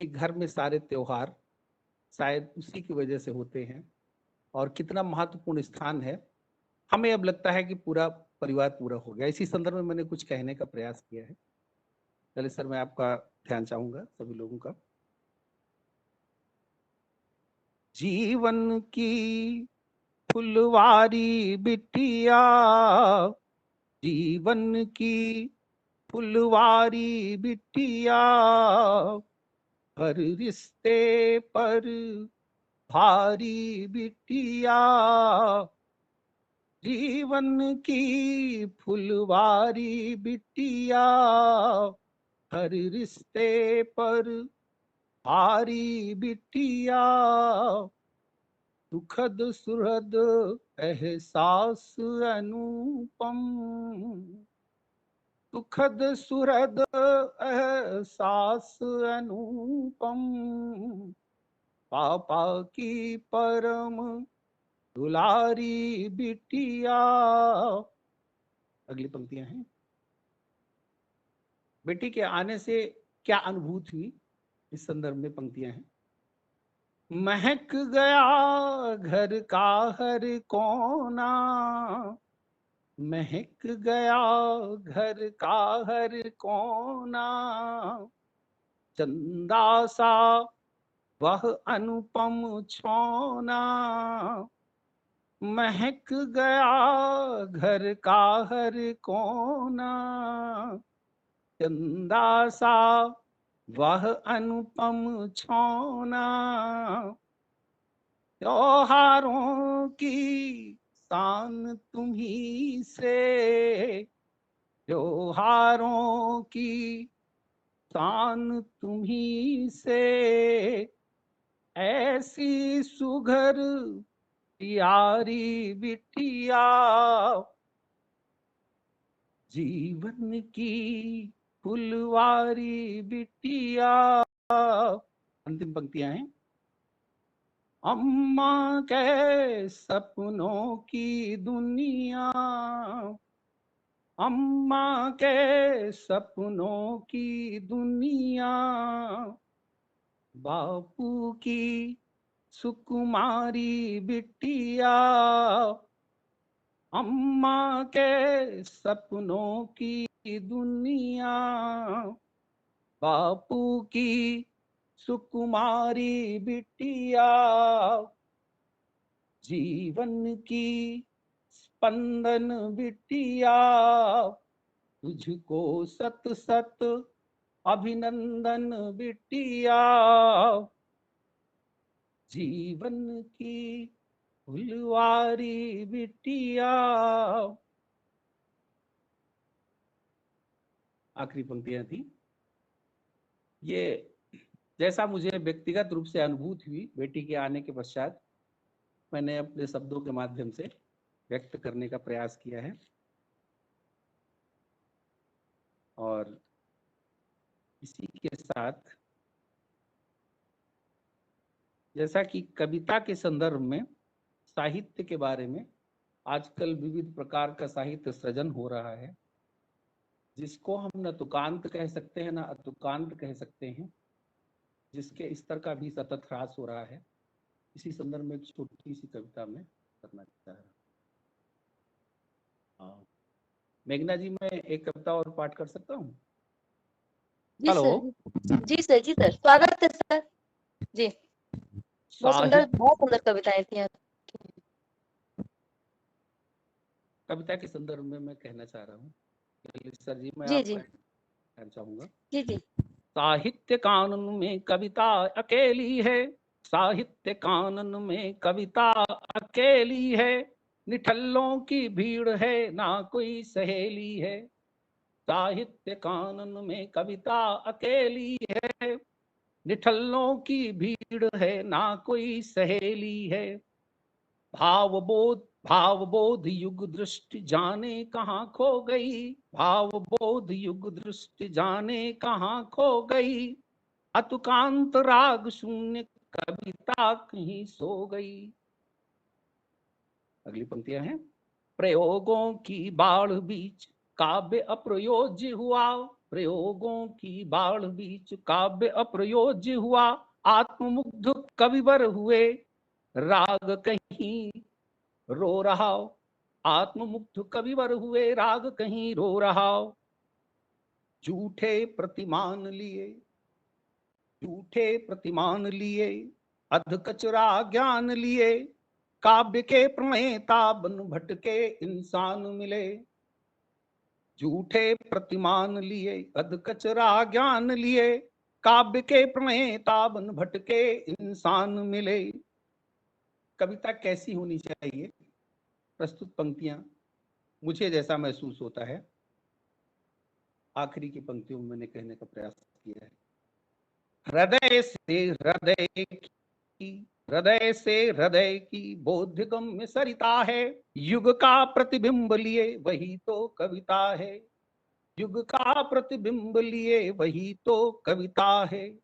कि घर में सारे त्योहार शायद उसी की वजह से होते हैं और कितना महत्वपूर्ण स्थान है। हमें अब लगता है कि पूरा परिवार पूरा हो गया। इसी संदर्भ में मैंने कुछ कहने का प्रयास किया है। चलिए सर, मैं आपका ध्यान चाहूंगा सभी लोगों का। जीवन की फुलवारी बिटिया, जीवन की फुलवारी बिटिया, हर रिश्ते पर भारी बिटिया, जीवन की फुलवारी बिटिया, हर रिश्ते पर भारी बिटिया, सुखद सुहृद एहसास अनुपम, सुखद सुहृद एहसास अनुपम, पापा की परम दुलारी बिटिया। अगली पंक्तियां हैं। बेटी के आने से क्या अनुभूति हुई, इस संदर्भ में पंक्तियां हैं। महक गया घर का हर कोना, महक गया घर का हर कोना, चंदा सा वह अनुपम छोना, महक गया घर का हर कोना, चंदा सा वह अनुपम छोना, त्योहारों की शान तुम्ही से, त्योहारों की शान तुम्ही से, ऐसी सुघर प्यारी बिटिया, जीवन की फुलवारी बिटिया। अंतिम पंक्तियां हैं। अम्मा के सपनों की दुनिया, अम्मा के सपनों की दुनिया, बापू की सुकुमारी बिटिया, अम्मा के सपनों की दुनिया, बापू की सुकुमारी बिटिया, जीवन की स्पंदन बिटिया, तुझको सत सत अभिनंदन बिटिया, जीवन की फुलवारी बिटिया। आखिरी पंक्तियां थी। ये जैसा मुझे व्यक्तिगत रूप से अनुभूति हुई बेटी के आने के पश्चात, मैंने अपने शब्दों के माध्यम से व्यक्त करने का प्रयास किया है। और इसी के साथ, जैसा कि कविता के संदर्भ में साहित्य के बारे में आजकल विविध प्रकार का साहित्य सृजन हो रहा है, जिसको हम न तुकांत कह सकते हैं न अतुकांत कह सकते हैं, जिसके स्तर का भी सतत ह्रास हो रहा है। इसी संदर्भ में एक छोटी सी कविता में करना चाह रहा हूँ। मेघना जी, मैं एक कविता और पाठ कर सकता हूँ? जी हेलो। सर, जी सर, जी सर, स्वागत है सर जी। बहुत सुंदर कविताएं थी आपकी। कविता के संदर्भ में मैं कहना चाह रहा हूँ सर जी, मैं जी जी आपका कहना चाहूंगा। जी जी। साहित्य कानून में कविता अकेली है, साहित्य कानून में कविता अकेली है, निठल्लों की भीड़ है ना कोई सहेली है, साहित्य कानून में कविता अकेली है, निठल्लों की भीड़ है ना कोई सहेली है, भाव बोध युग दृष्टि जाने कहाँ खो गई, भाव बोध युग दृष्टि जाने कहाँ खो गई, अतुकांत राग शून्य कविता कहीं सो गई। अगली पंक्तियां हैं। प्रयोगों की बाढ़ बीच काव्य अप्रयोज्य हुआ, प्रयोगों की बाढ़ बीच काव्य अप्रयोज्य हुआ, आत्ममुग्ध कविवर हुए राग कहीं रो रहा, आत्ममुग्ध कविवर हुए राग कहीं रो रहा। झूठे प्रतिमान लिए, झूठे प्रतिमान लिए, अध कचरा ज्ञान लिए, काव्य के प्रणेता बन भटके इंसान मिले। झूठे प्रतिमान लिए, अध कचरा ज्ञान लिए, काव्य के प्रणेता बन भटके इंसान मिले। कविता कैसी होनी चाहिए? प्रस्तुत पंक्तियां मुझे जैसा महसूस होता है, आखिरी की पंक्तियों में मैंने कहने का प्रयास किया है। हृदय से हृदय की, हृदय से हृदय की बोधगम्य सरिता है, युग का प्रतिबिंब लिए वही तो कविता है, युग का प्रतिबिंब लिए वही तो कविता है।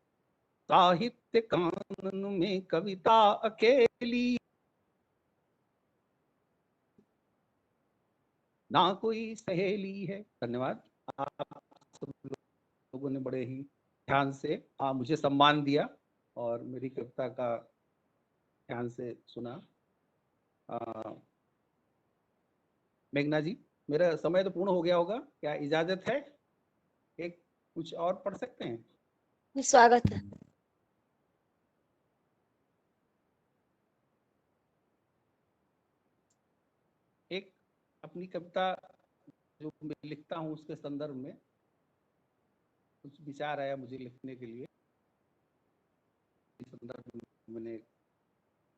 साहित्य कानून में कविता अकेली, ना कोई सहेली है। धन्यवाद। आप सब लोगों ने बड़े ही ध्यान से मुझे सम्मान दिया और मेरी कविता का ध्यान से सुना। मेघना जी, मेरा समय तो पूर्ण हो गया होगा, क्या इजाजत है? एक कुछ और पढ़ सकते हैं? स्वागत है। एक अपनी कविता जो मैं लिखता हूँ उसके संदर्भ में कुछ विचार आया मुझे लिखने के लिए, इस संदर्भ में मैंने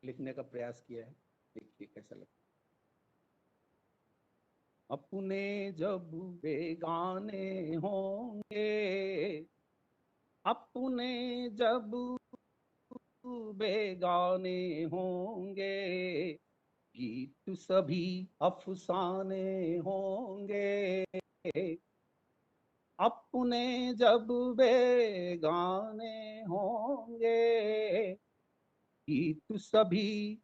लिखने का प्रयास किया है। देखिए कैसा लगता। अपने जब बेगाने होंगे, अपने जब बेगाने होंगे, गीत सभी अफसाने होंगे। अपने जब बेगाने होंगे, गीत सभी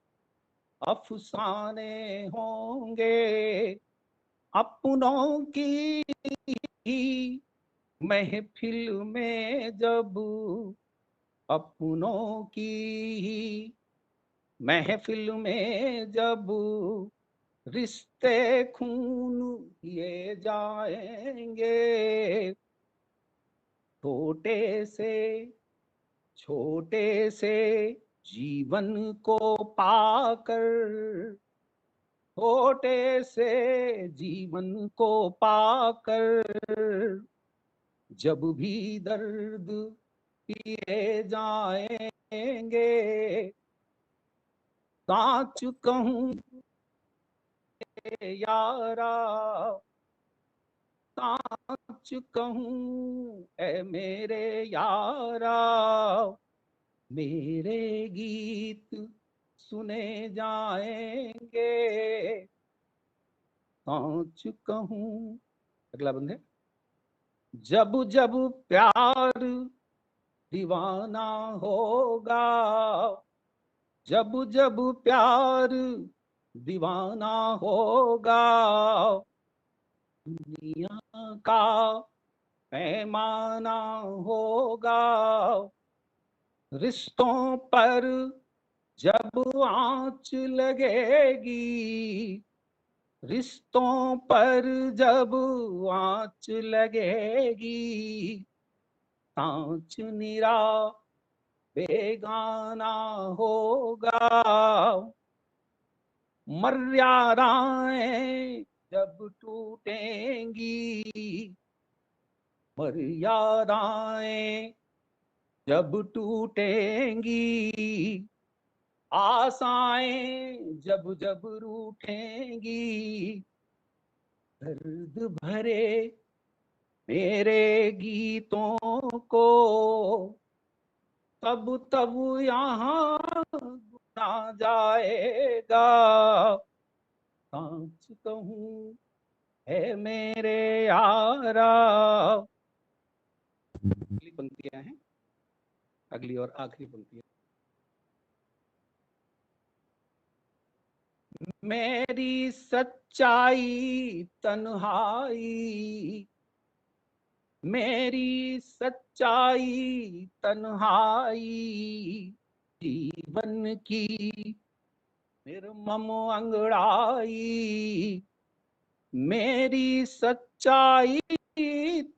अफसाने होंगे। अपनों की महफिल में जब, अपनों की महफिल में जब रिश्ते खून किए जाएंगे, छोटे से जीवन को पाकर, छोटे से जीवन को पाकर जब भी दर्द पिए जाएंगे, साच कहूं यारा, साच कहूं ऐ मेरे यारा, मेरे गीत सुने जाएंगे, साच कहूं। अगला बंद है। जब जब प्यार दीवाना होगा, जब जब प्यार दीवाना होगा, दुनिया का पैमाना होगा, रिश्तों पर जब आंच लगेगी, रिश्तों पर जब आंच लगेगी, सांच निरा बेगाना होगा, मर्यादाएं जब टूटेंगी, मर्यादाएं जब टूटेंगी, आशाएं जब जब रूठेंगी, दर्द भरे मेरे गीतों को तब तब यहाँ गुना जाएगा, सांच कहूं है मेरे यारा। अगली पंक्तियां हैं, अगली और आखिरी पंक्तियां। मेरी सच्चाई तन्हाई, मेरी सच्चाई तन्हाई, जीवन की निर्मम अंगड़ाई, मेरी सच्चाई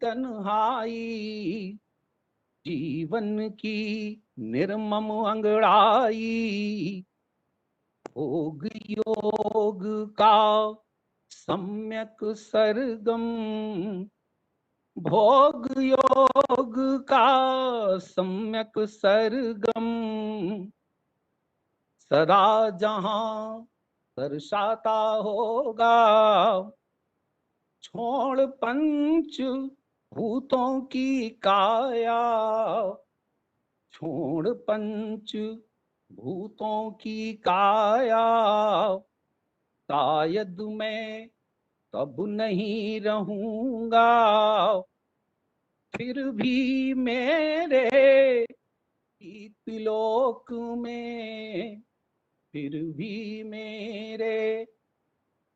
तन्हाई, जीवन की निर्मम अंगड़ाई, भोग योग का सम्यक सरगम, भोग योग का सम्यक सरगम, सदा जहां दर्शाता होगा, छोड़ पंच भूतों की काया, छोड़ पंच भूतों की काया, शायद मैं तब नहीं रहूंगा, फिर भी मेरे इतलोक में, फिर भी मेरे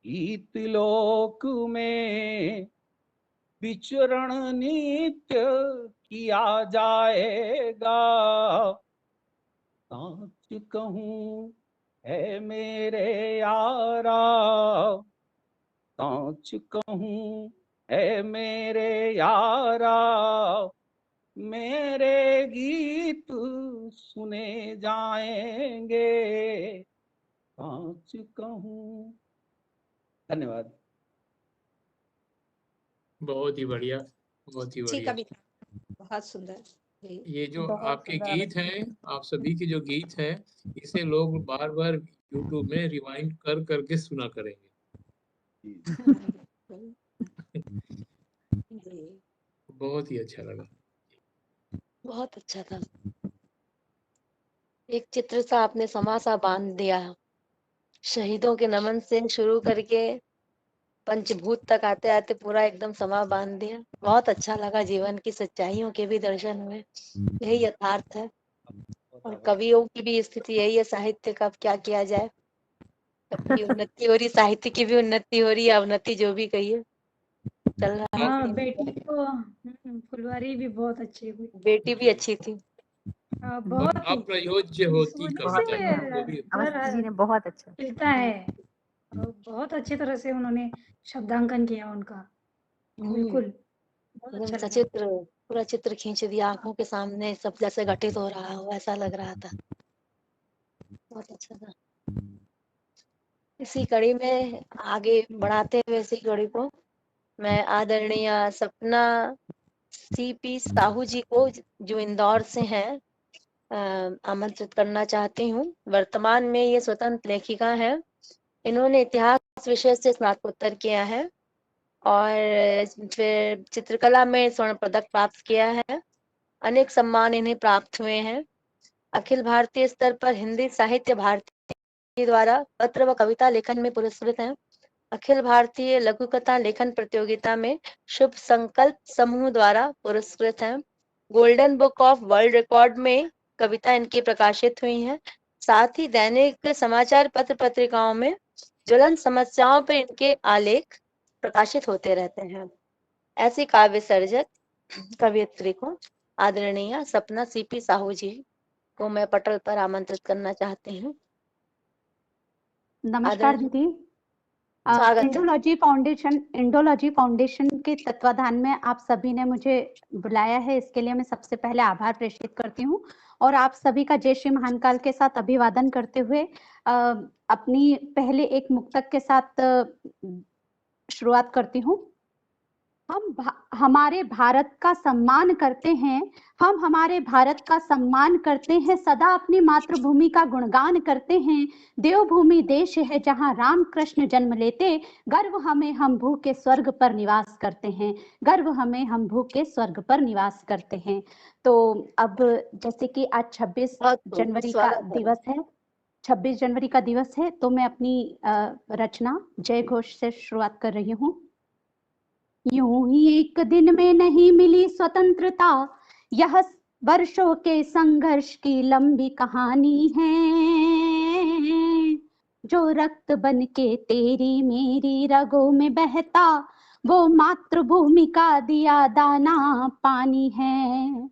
इतलोक में विचरण नित्य किया जाएगा, सच कहूं है मेरे यारा, सच कहूं है मेरे यारा, मेरे गीत सुने जाएंगे, सच कहूं। धन्यवाद। बहुत ही बढ़िया, बहुत ही अच्छी बढ़िया। कविता, बहुत सुंदर जी। ये जो बहुत आपके सुंदर। गीत हैं, आप सभी के जो गीत हैं, इसे लोग बार बार यूट्यूब में रिवाइंड कर करके सुना करेंगे। जी बहुत ही अच्छा लगा। बहुत अच्छा था। एक चित्र सा आपने समा सा बांध दिया, शहीदों के नमन से शुरू करके पंचभूत तक आते आते पूरा एकदम समा बांध दिया। बहुत अच्छा लगा, जीवन की सच्चाइयों के भी दर्शन हुए। यही यथार्थ है और कवियों की भी स्थिति यही है। साहित्य का अब क्या किया जाए, सबकी उन्नति हो रही, साहित्य की भी उन्नति हो रही है, अवनति जो भी कहिए चल रहा है। हाँ, बेटी को फुलवारी भी बहुत अच्छी हुई। बेटी भी अच्छी थी। हाँ, और बहुत ही अप्रयोज्य होती सोने कविता से है, वो भी अवस्थी जी ने बहुत अच्छा मिलता है और बहुत अच्छी तरह से उन्होंने शब्दांकन किया उनका। बिल्कुल बहुत एकदम अच्छा लगा। सचित्र पूरा चित्र खींच दिया, आंखों के सामने सब जैसे घटित हो रहा हो ऐसा लग रहा था। बहुत अच्छा था। इसी कड़ी में आगे बढ़ाते हुए इसी कड़ी को मैं आदरणीय सपना सीपी साहू जी को, जो इंदौर से हैं, आमंत्रित करना चाहती हूँ। वर्तमान में ये स्वतंत्र लेखिका है। इन्होंने इतिहास विषय से स्नातकोत्तर किया है और फिर चित्रकला में स्वर्ण पदक प्राप्त किया है। अनेक सम्मान इन्हें प्राप्त हुए हैं। अखिल भारतीय स्तर पर हिंदी साहित्य भारती द्वारा पत्र व कविता लेखन में पुरस्कृत हैं। अखिल भारतीय लघु कथा लेखन प्रतियोगिता में शुभ संकल्प समूह द्वारा पुरस्कृत हैं। Golden book of world record में कविता इनकी प्रकाशित हुई हैं। साथ ही दैनिक समाचार पत्र पत्रिकाओं में ज्वलन समस्याओं पर इनके आलेख प्रकाशित होते रहते हैं। ऐसी काव्य सर्जक कवियत्री को आदरणीय सपना सीपी साहू जी को मैं पटल पर आमंत्रित करना चाहती हूँ। नमस्कार आदरणीय दीदी। स्वागत है। इंडोलॉजी फाउंडेशन के तत्वाधान में आप सभी ने मुझे बुलाया है, इसके लिए मैं सबसे पहले आभार प्रेषित करती हूँ और आप सभी का जय श्री महान काल के साथ अभिवादन करते हुए अपनी पहले एक मुक्तक के साथ शुरुआत करती हूँ। हम हमारे भारत का सम्मान करते हैं, हम हमारे भारत का सम्मान करते हैं, सदा अपनी मातृभूमि का गुणगान करते हैं। देवभूमि देश है जहां राम कृष्ण जन्म लेते, गर्व हमें हम भूखे स्वर्ग पर निवास करते हैं, गर्व हमें हम भूखे स्वर्ग पर निवास करते हैं। तो अब जैसे कि आज 26 जनवरी का दिवस है, 26 जनवरी का दिवस है, तो मैं अपनी रचना जय घोष से शुरुआत कर रही हूँ। यूं ही एक दिन में नहीं मिली स्वतंत्रता, यह वर्षों के संघर्ष की लंबी कहानी है। जो रक्त बन के तेरी मेरी रगों में बहता, वो मातृभूमि का दिया दाना पानी है।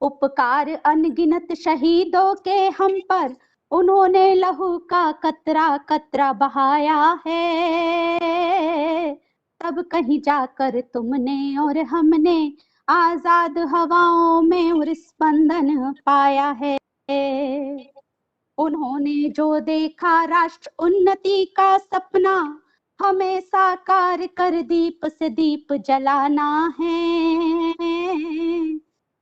उपकार अनगिनत शहीदों के हम पर, उन्होंने लहू का कतरा कतरा बहाया है। तब कहीं जाकर तुमने और हमने आजाद हवाओं में उर स्पंदन पाया है। उन्होंने जो देखा राष्ट्र उन्नति का सपना, हमें साकार कर दीप से दीप जलाना है।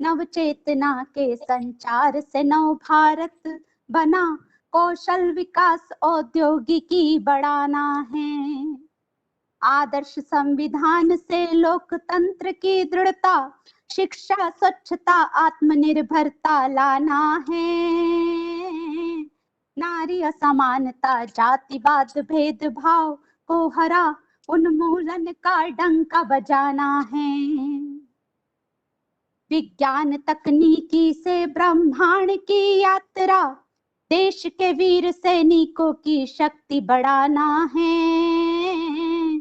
नव चेतना के संचार से नव भारत बना, कौशल विकास औद्योगिकी बढ़ाना है। आदर्श संविधान से लोकतंत्र की दृढ़ता, शिक्षा स्वच्छता आत्मनिर्भरता लाना है। नारी असमानता जातिवाद भेदभाव को हरा, उन्मूलन का डंका बजाना है। विज्ञान तकनीकी से ब्रह्मांड की यात्रा, देश के वीर सैनिकों की शक्ति बढ़ाना है।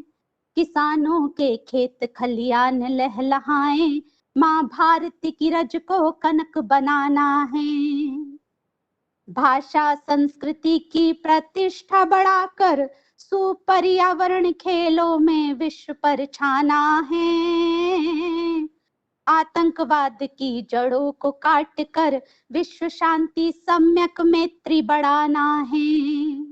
किसानों के खेत खलियान लहलहाए, माँ भारती की रज को कनक बनाना है। भाषा संस्कृति की प्रतिष्ठा बढ़ाकर, सुपर्यावरण खेलों में विश्व पर छाना है। आतंकवाद की जड़ों को काट कर, विश्व शांति सम्यक मैत्री बढ़ाना है।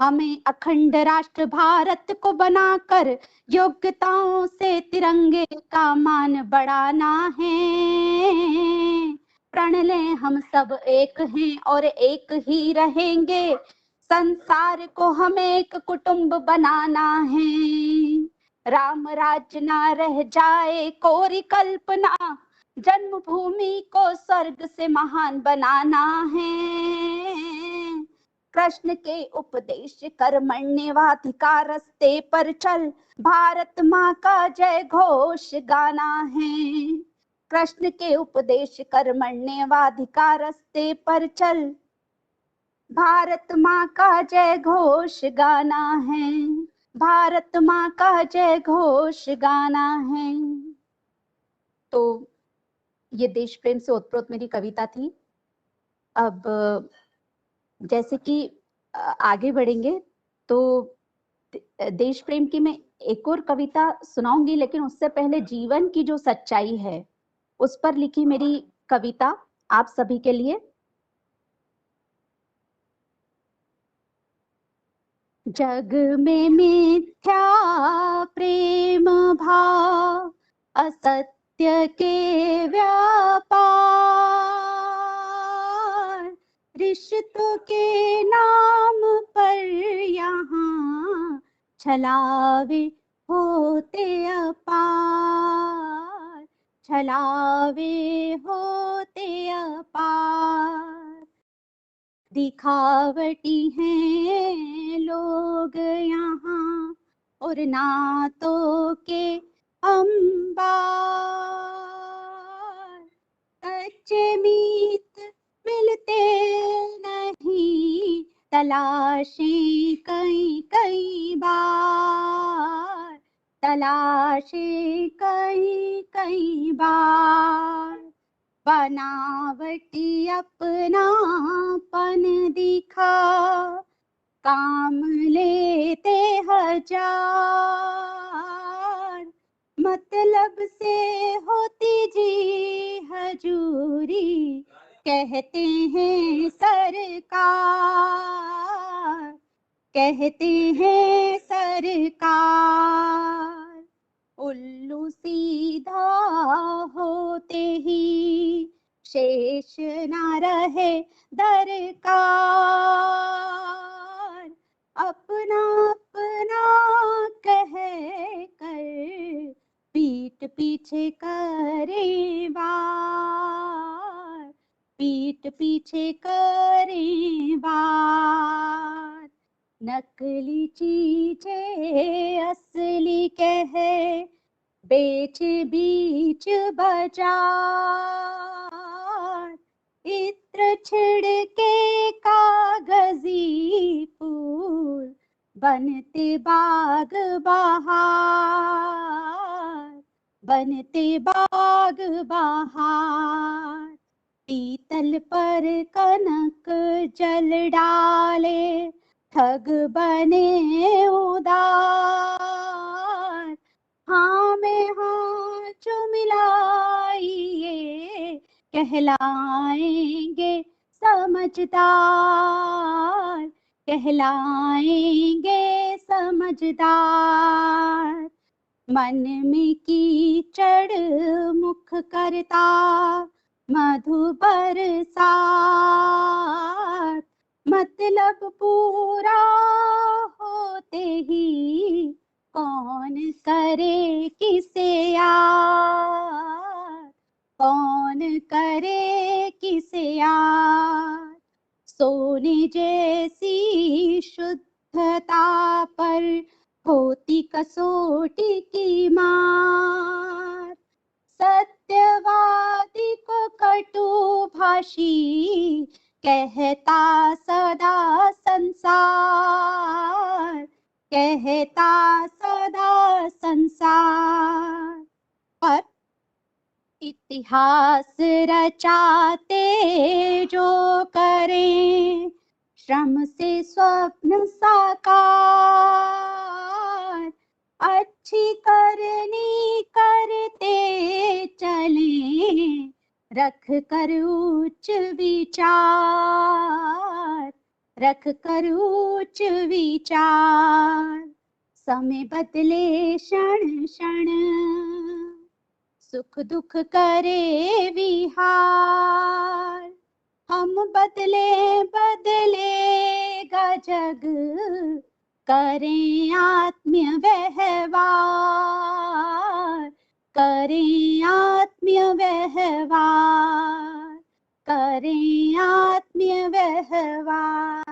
हमें अखंड राष्ट्र भारत को बनाकर, योग्यताओं से तिरंगे का मान बढ़ाना है। प्रण लें हम सब एक हैं और एक ही रहेंगे, संसार को हमें एक कुटुंब बनाना है। राम राज्य ना रह जाए कोरी कल्पना, जन्मभूमि को स्वर्ग से महान बनाना है। कृष्ण के उपदेश कर्मण्येवाधिकारस्ते पर चल, भारत माँ का जय घोष गाना है। कृष्ण के उपदेश कर्मण्येवाधिकारस्ते पर चल, भारत माँ का जय घोष गाना है। भारत माँ का जय घोष गाना है। तो ये देश प्रेम से ओतप्रोत मेरी कविता थी। अब जैसे कि आगे बढ़ेंगे तो देश प्रेम की मैं एक और कविता सुनाऊंगी, लेकिन उससे पहले जीवन की जो सच्चाई है उस पर लिखी मेरी कविता आप सभी के लिए। जग में मिथ्या प्रेम भाव, असत्य के व्यापार, रिश्तों के नाम पर यहाँ छलावे होते अपार, छलावे होते अपार। दिखावटी हैं लोग यहाँ और नातों के अंबार, कच्चे मीत मिलते नहीं, तलाशें कई कई बार, तलाशें कई कई बार। बनावटी अपनापन दिखा, काम लेते हजार, मतलब से होती जी हजूरी, कहते हैं सरकार, कहते हैं सरकार। उल्लू सीधा होते ही शेष न रहे दरकार, अपना अपना कह कर पीठ पीछे करे वार, पीठ पीछे करे वार। नकली चीजें असली कह बेच बीच बाजार, इत्र छिड़के कागजी बनते बाग बहार, बनते बाग बहार, पीतल पर कनक जल डाले, ठग बने उदार। हाँ में हाँ जो मिलाइए, कहलाएंगे समझदार, कहलाएंगे समझदार। मन में कीचड़ मुख करता, मधु बरसात, मतलब पूरा होते ही कौन करे किसे याद, कौन करे किसे याद। सोने जैसी शुद्धता पर होती कसौटी की मार, सत्यवादी को कटु भाषी कहता सदा संसार, कहता सदा संसार। पर इतिहास रचाते जो करें श्रम से स्वप्न साकार, अच्छी करनी करते चलें, रख कर उच्च विचार, रख कर उच्च विचार। समय बदले क्षण क्षण, सुख दुख करे विहार, हम बदले बदलेगा जग, करें आत्मीय व्यवहार, करें आत्मीय व्यवहार, करें आत्मीय व्यवहार।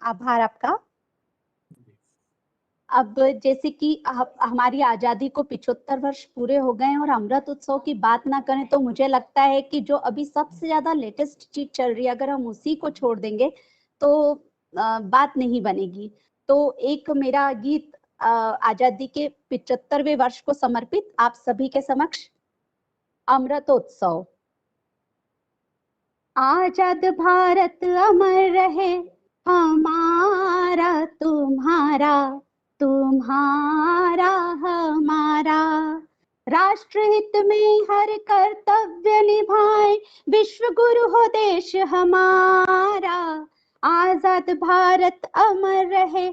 आभार आपका। अब जैसे कि हमारी आजादी को 75 वर्ष पूरे हो गए हैं और अमृत उत्सव की बात ना करें तो मुझे लगता है कि जो अभी सबसे ज्यादा लेटेस्ट चीज चल रही है, अगर हम उसी को छोड़ देंगे तो बात नहीं बनेगी। तो एक मेरा गीत आजादी के 75वें वर्ष को समर्पित आप सभी के समक्ष, अमृतोत्सव। आजाद भारत अमर रहे, हमारा तुम्हारा, तुम्हारा हमारा, राष्ट्र हित में हर कर्तव्य निभाए, विश्व गुरु हो देश हमारा। आजाद भारत अमर रहे,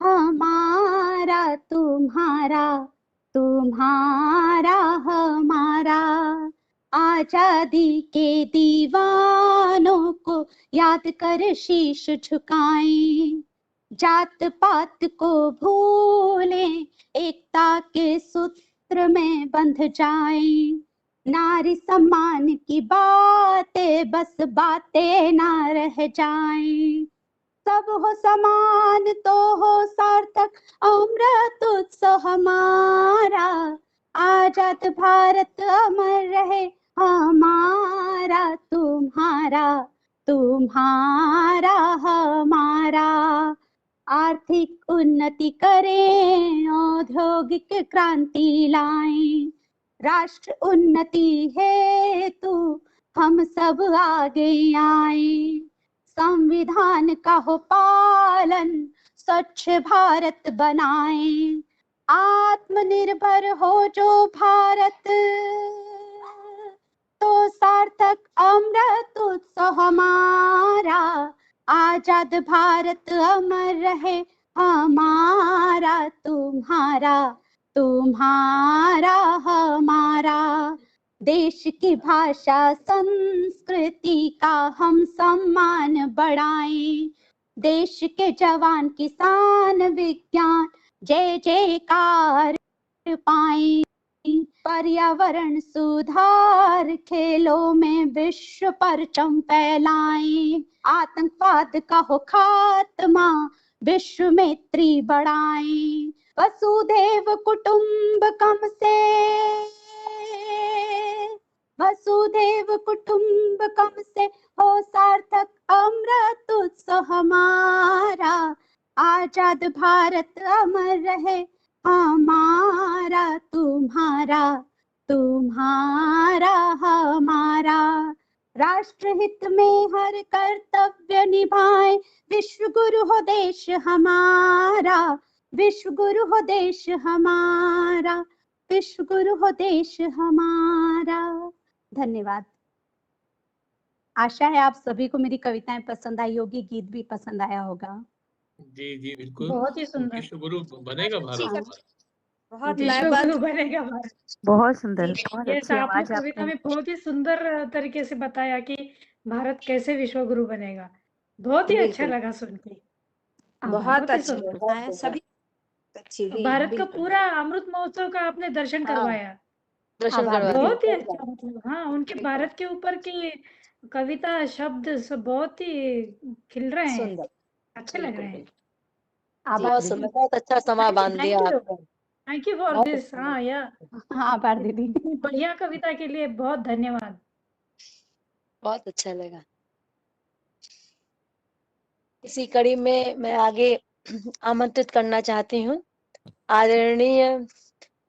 हमारा तुम्हारा, तुम्हारा हमारा। आजादी के दीवानों को याद कर शीश झुकाएं, जात पात को भूलें, एकता के सूत्र में बंध जाएं। नारी सम्मान की बातें बस बातें ना रह जाएं, सब हो समान तो हो सार्थक अमृत उत्सव हमारा। आजाद भारत अमर रहे, हमारा तुम्हारा, तुम्हारा हमारा। आर्थिक उन्नति करें, औद्योगिक क्रांति लाएं, राष्ट्र उन्नति हेतु हम सब आगे आए। संविधान का हो पालन, स्वच्छ भारत बनाएं, आत्मनिर्भर हो जो भारत, तो सार्थक अमृत उत्सव हमारा। आजाद भारत अमर रहे, हमारा तुम्हारा, तुम्हारा हमारा। देश की भाषा संस्कृति का हम सम्मान बढ़ाएं, देश के जवान किसान विज्ञान जय जयकार पाएं। पर्यावरण सुधार, खेलों में विश्व परचम फैलाएं, आतंकवाद का हो खात्मा, विश्व मैत्री बढ़ाएं। वसुधैव कुटुंबकम से, वसुधैव कुटुंबकम से हो सार्थक अमृत उत्सव हमारा। आजाद भारत अमर रहे, हमारा तुम्हारा तुम्हारा हमारा। राष्ट्र हित में हर कर्तव्य निभाए, विश्व गुरु हो देश हमारा, विश्व गुरु हो देश हमारा, विश्व गुरु हो देश हमारा। धन्यवाद। आशा है आप सभी को मेरी कविताएं पसंद आई होगी, गीत भी पसंद आया होगा। जी जी बिल्कुल। बहुत ही सुंदर। विश्व गुरु बनेगा भारत हाँ। हमारा। बहुत विश्व लयबद्ध, गुरु बनेगा भारत। बहुत सुंदर, जी, बहुत ये अच्छी आप लोग आवाज कविता आपका। में बहुत ही सुंदर तरीके से बताया कि भारत कैसे विश्व गुरु बनेगा। बहुत ही अच्छा बिल्कुल लगा सुन के। बहुत ही अच्छी सुंदर। कविताएं, सभी अच्छी ही भारत का बिल्कुल। पूरा अमृत महोत्सव का आपने दर्शन हाँ, करवाया। दर्शन आभार करवा दीदी। दिया। बहुत ही अच्छा, मतलब हाँ, उनके भारत के ऊपर की कविता शब्द सब बहुत ही खिल रहे हैं, सुंदर, अच्छे लग बिल्कुल रहे हैं। बिल्कुल। आभार बहुत दीदी। सुंदर, बहुत अच्छा समा बांध दिया थैंक यू, आपने। थैंक यू फॉर बहुत दिस। अच्छा हाँ, लगा। या हाँ, आभार दीदी। इतनी बढ़िया कविता के लिए बहुत धन्यवाद। बहुत अच्छा लगा। इसी कड़ी में मैं आगे आमंत्रित करना चाहती हूँ आदरणीय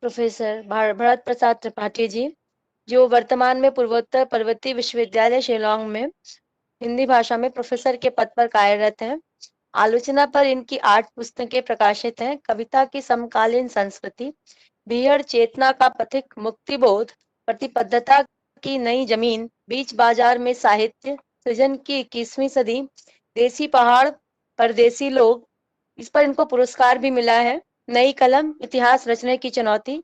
प्रोफेसर भरत प्रसाद त्रिपाठी जी, जो वर्तमान में पूर्वोत्तर पर्वतीय विश्वविद्यालय शिलोंग में हिंदी भाषा में प्रोफेसर के पद पर कार्यरत हैं। आलोचना पर इनकी 8 पुस्तकें प्रकाशित हैं। कविता की समकालीन संस्कृति, बीहड़ चेतना का पथिक, मुक्तिबोध, प्रतिबद्धता की नई जमीन, बीच बाजार में साहित्य, सृजन की 21वीं सदी, देसी पहाड़, परदेसी लोग, इस पर इनको पुरस्कार भी मिला है। नई कलम, इतिहास रचने की चुनौती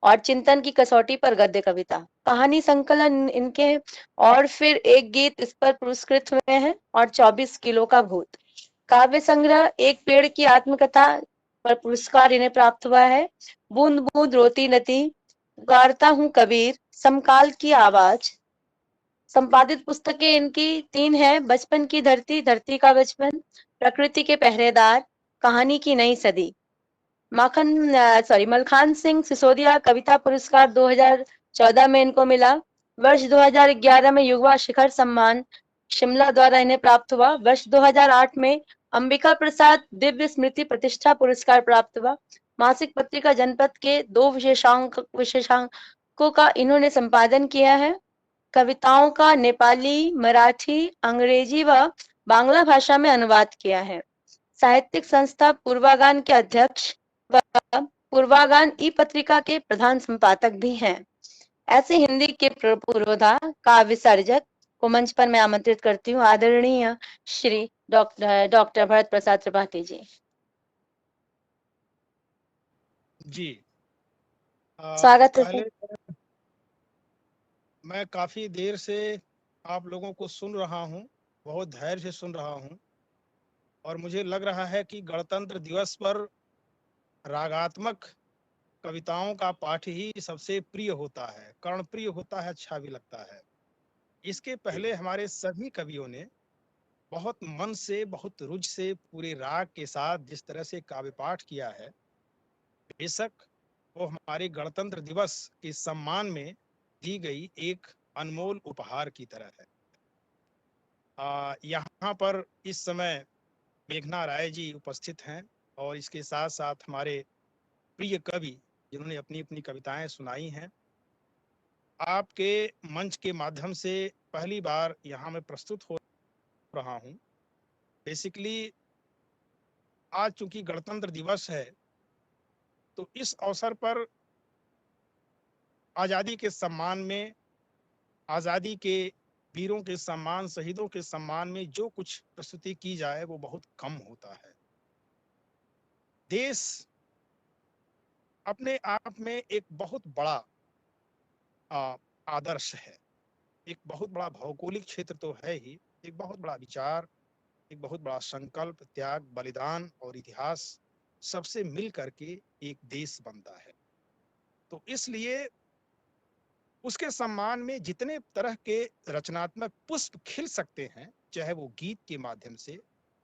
और चिंतन की कसौटी पर गद्य कविता, कहानी संकलन इनके, और फिर एक गीत इस पर पुरस्कृत हुए हैं, और 24 किलो का भूत। काव्य संग्रह एक पेड़ की आत्मकथा पर पुरस्कार इन्हें प्राप्त हुआ है। बूंद बूंद रोती नदी, पुकारता हूँ कबीर, समकाल की आवाज। संपादित पुस्तकें इनकी 3 है, बचपन की धरती, धरती का बचपन, प्रकृति के पहरेदार, कहानी की नई सदी। मलखान सिंह सिसोदिया कविता पुरस्कार 2014 में इनको मिला। वर्ष 2011 में युवा शिखर सम्मान शिमला द्वारा इन्हें प्राप्त हुआ। वर्ष 2008 में अंबिका प्रसाद दिव्य स्मृति प्रतिष्ठा पुरस्कार प्राप्त हुआ। मासिक पत्रिका जनपद के 2 विशेषांकों का इन्होंने संपादन किया है। कविताओं का नेपाली, मराठी, अंग्रेजी व बांग्ला भाषा में अनुवाद किया है। साहित्यिक संस्था पूर्वागान के अध्यक्ष व पूर्वागान ई पत्रिका के प्रधान संपादक भी हैं। ऐसे हिंदी के पुरोधा काव्य सर्जक को मंच पर मैं आमंत्रित करती हूँ, आदरणीय श्री डॉक्टर भरत प्रसाद त्रिपाठी जी। जी स्वागत है। पहले मैं काफी देर से आप लोगों को सुन रहा हूं, बहुत धैर्य से सुन रहा हूं, और मुझे लग रहा है कि गणतंत्र दिवस पर रागात्मक कविताओं का पाठ ही सबसे प्रिय होता है, कर्णप्रिय होता है, अच्छा भी लगता है। इसके पहले हमारे सभी कवियों ने बहुत मन से, बहुत रुचि से, पूरे राग के साथ जिस तरह से काव्य पाठ किया है, बेशक वो हमारे गणतंत्र दिवस के सम्मान में दी गई एक अनमोल उपहार की तरह है। यहाँ पर इस समय मेघना राय जी उपस्थित हैं, और इसके साथ साथ हमारे प्रिय कवि जिन्होंने अपनी अपनी कविताएं सुनाई हैं। आपके मंच के माध्यम से पहली बार यहाँ मैं प्रस्तुत हो रहा हूँ। बेसिकली आज चूंकि गणतंत्र दिवस है, तो इस अवसर पर आज़ादी के सम्मान में, आज़ादी के वीरों के सम्मान, शहीदों के सम्मान में जो कुछ प्रस्तुति की जाए वो बहुत कम होता है। देश अपने आप में एक बहुत बड़ा आदर्श है, एक बहुत बड़ा भौगोलिक क्षेत्र तो है ही, एक बहुत बड़ा विचार, एक बहुत बड़ा संकल्प, त्याग, बलिदान और इतिहास सबसे मिल करके एक देश बनता है। तो इसलिए उसके सम्मान में जितने तरह के रचनात्मक पुष्प खिल सकते हैं, चाहे वो गीत के माध्यम से,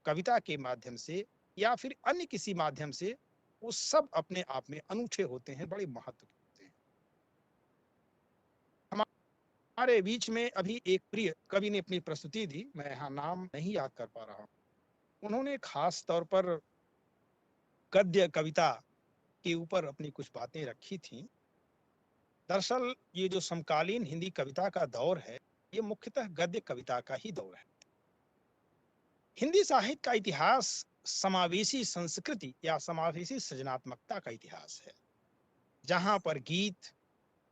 कविता के माध्यम से, या फिर अन्य किसी माध्यम से, वो सब अपने आप में अनूठे होते हैं, बड़े महत्व के होते हैं। हमारे बीच में अभी एक प्रिय कवि ने अपनी प्रस्तुति दी, मैं यहाँ नाम नहीं याद कर पा रहा हूँ। उन्होंने खास तौर पर गद्य कविता के ऊपर अपनी कुछ बातें रखी थी। दरअसल ये जो समकालीन हिंदी कविता का दौर है, ये मुख्यतः गद्य कविता का ही दौर है। हिंदी साहित्य का इतिहास समावेशी संस्कृति या समावेशी सृजनात्मकता का इतिहास है, जहां पर गीत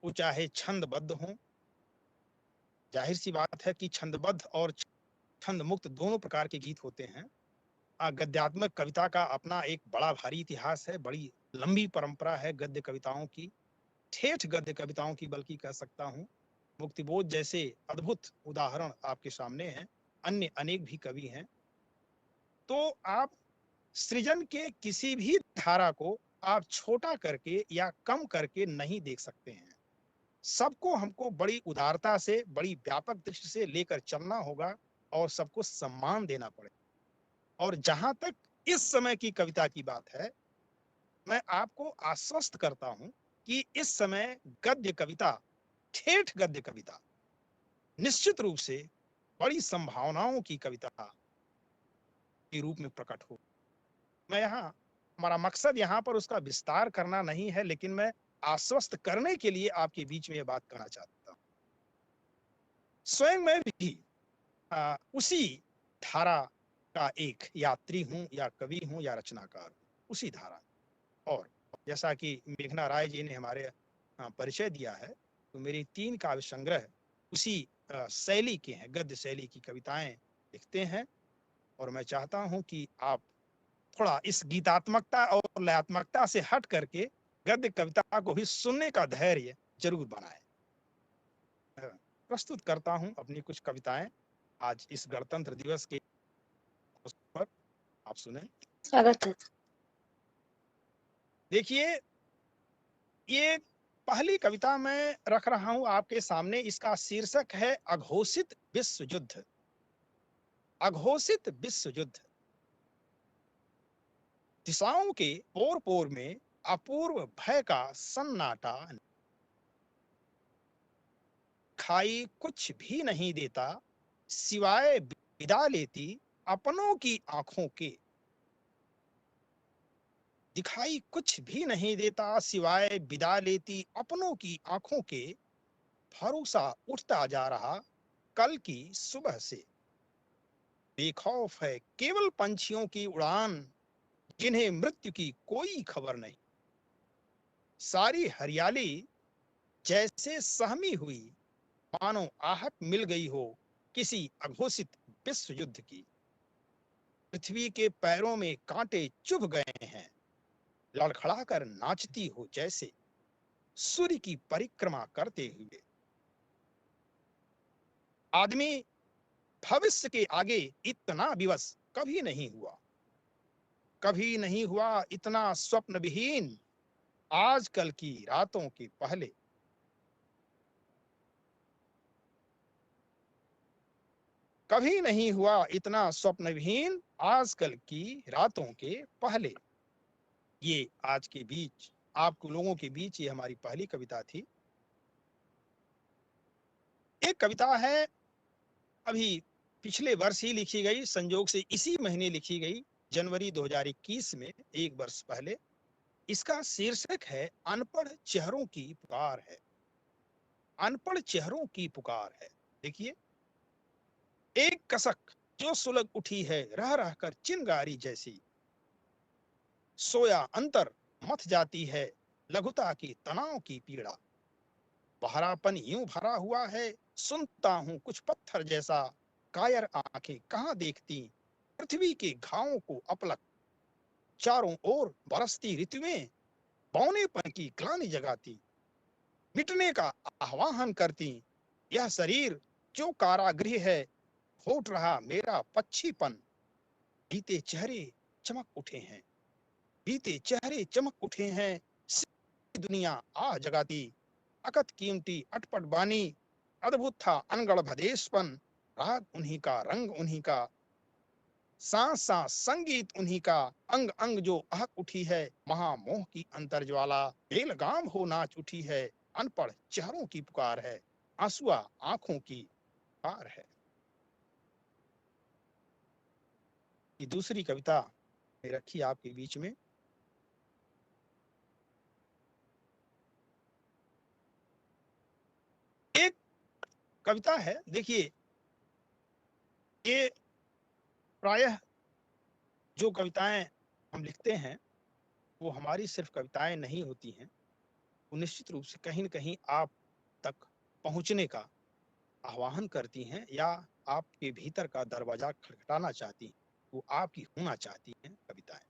वो चाहे छंदबद्ध हों, जाहिर सी बात है कि छंदबद्ध और छंद मुक्त दोनों प्रकार के गीत होते हैं। गद्यात्मक कविता का अपना एक बड़ा भारी इतिहास है, बड़ी लंबी परंपरा है गद्य कविताओं की, ठेठ गद्य कविताओं की बल्कि कह सकता हूँ। मुक्तिबोध जैसे अद्भुत उदाहरण आपके सामने हैं, अन्य अनेक भी कवि हैं। तो आप सृजन के किसी भी धारा को आप छोटा करके या कम करके नहीं देख सकते हैं। सबको हमको बड़ी उदारता से, बड़ी व्यापक दृष्टि से लेकर चलना होगा और सबको सम्मान देना पड़ेगा। और जहां तक इस समय की कविता की बात है, मैं आपको आश्वस्त करता हूं कि इस समय गद्य कविता, ठेठ गद्य कविता निश्चित रूप से बड़ी संभावनाओं की कविता के रूप में प्रकट हो। मैं हमारा मकसद यहाँ पर उसका विस्तार करना नहीं है, लेकिन मैं आश्वस्त करने के लिए आपके बीच में यह बात कहना चाहता हूँ। स्वयं मैं भी उसी धारा का एक यात्री हूँ, या कवि हूँ, या रचनाकार हूँ, उसी धारा। और जैसा कि मेघना राय जी ने हमारे परिचय दिया है, तो मेरी 3 काव्य संग्रह उसी शैली के हैं, गद्य शैली की कविताएं लिखते हैं। और मैं चाहता हूं कि आप थोड़ा इस गीतात्मकता और लयात्मकता से हट करके गद्य कविता को भी सुनने का धैर्य जरूर बनाएं। प्रस्तुत करता हूं अपनी कुछ कविताएं आज इस गणतंत्र दिवस के अवसर पर, आप सुने। स्वागत है। देखिए, ये पहली कविता मैं रख रहा हूं आपके सामने। इसका शीर्षक है अघोषित विश्व युद्ध। अघोषित विश्व युद्ध। दिशाओं के पोर पोर में अपूर्व भय का सन्नाटा, खाई कुछ भी नहीं देता सिवाय विदा लेती अपनों की आंखों के। दिखाई कुछ भी नहीं देता सिवाय विदा लेती अपनों की आंखों के। भरोसा उठता जा रहा कल की सुबह से। बेखौफ है केवल पंछियों की उड़ान, जिन्हें मृत्यु की कोई खबर नहीं। सारी हरियाली जैसे सहमी हुई, मानो आहट मिल गई हो किसी अघोषित विश्व युद्ध की। पृथ्वी के पैरों में कांटे चुभ गए हैं, लड़खड़ाकर नाचती हो जैसे सूर्य की परिक्रमा करते हुए। आदमी भविष्य के आगे इतना विवश कभी नहीं हुआ, कभी नहीं हुआ इतना स्वप्न विहीन आजकल की रातों के पहले। कभी नहीं हुआ इतना स्वप्न विहीन आजकल की रातों के पहले। ये आज के बीच, आप लोगों के बीच ये हमारी पहली कविता थी। एक कविता है अभी पिछले वर्ष ही लिखी गई, संयोग से इसी महीने लिखी गई, जनवरी 2021 में, 1 वर्ष पहले। इसका शीर्षक है अनपढ़ चेहरों की पुकार है। अनपढ़ चेहरों की पुकार है। देखिए, एक कसक जो सुलग उठी है रह रहकर चिंगारी जैसी। सोया अंतर मथ जाती है लघुता की तनाव की पीड़ा। बहरापन यूं भरा हुआ है सुनता हूं कुछ पत्थर जैसा। कायर आंखें कहां देखती पृथ्वी के घावों को अपलक। चारों ओर बरसती ऋतुएं बौनेपन की ग्लानि जगाती। मिटने का आह्वान करती यह शरीर जो कारागृह है। होठ रहा मेरा पक्षीपन। बीते चेहरे चमक उठे हैं, बीते चेहरे चमक उठे हैं। दुनिया आह जगाती अकत कीमती अटपट बानी। अद्भुत था अनगढ़ भदेशपन। राग उन्हीं का, रंग उन्हीं का, सांस सांस संगीत उन्हीं का। अंग अंग जो अहक उठी है महामोह की अंतर्ज्वाला। बेलगाम हो नाच उठी है अनपढ़ चेहरों की पुकार है। आंसुआ आंखों की पुकार है। ये दूसरी कविता मैं रखी आपके बीच में। कविता है, देखिए ये प्रायः जो कविताएं हम लिखते हैं वो हमारी सिर्फ कविताएं नहीं होती हैं, वो निश्चित रूप से कहीं न कहीं आप तक पहुंचने का आह्वान करती हैं या आपके भीतर का दरवाजा खटखटाना चाहती हैं, वो आपकी होना चाहती हैं कविताएं।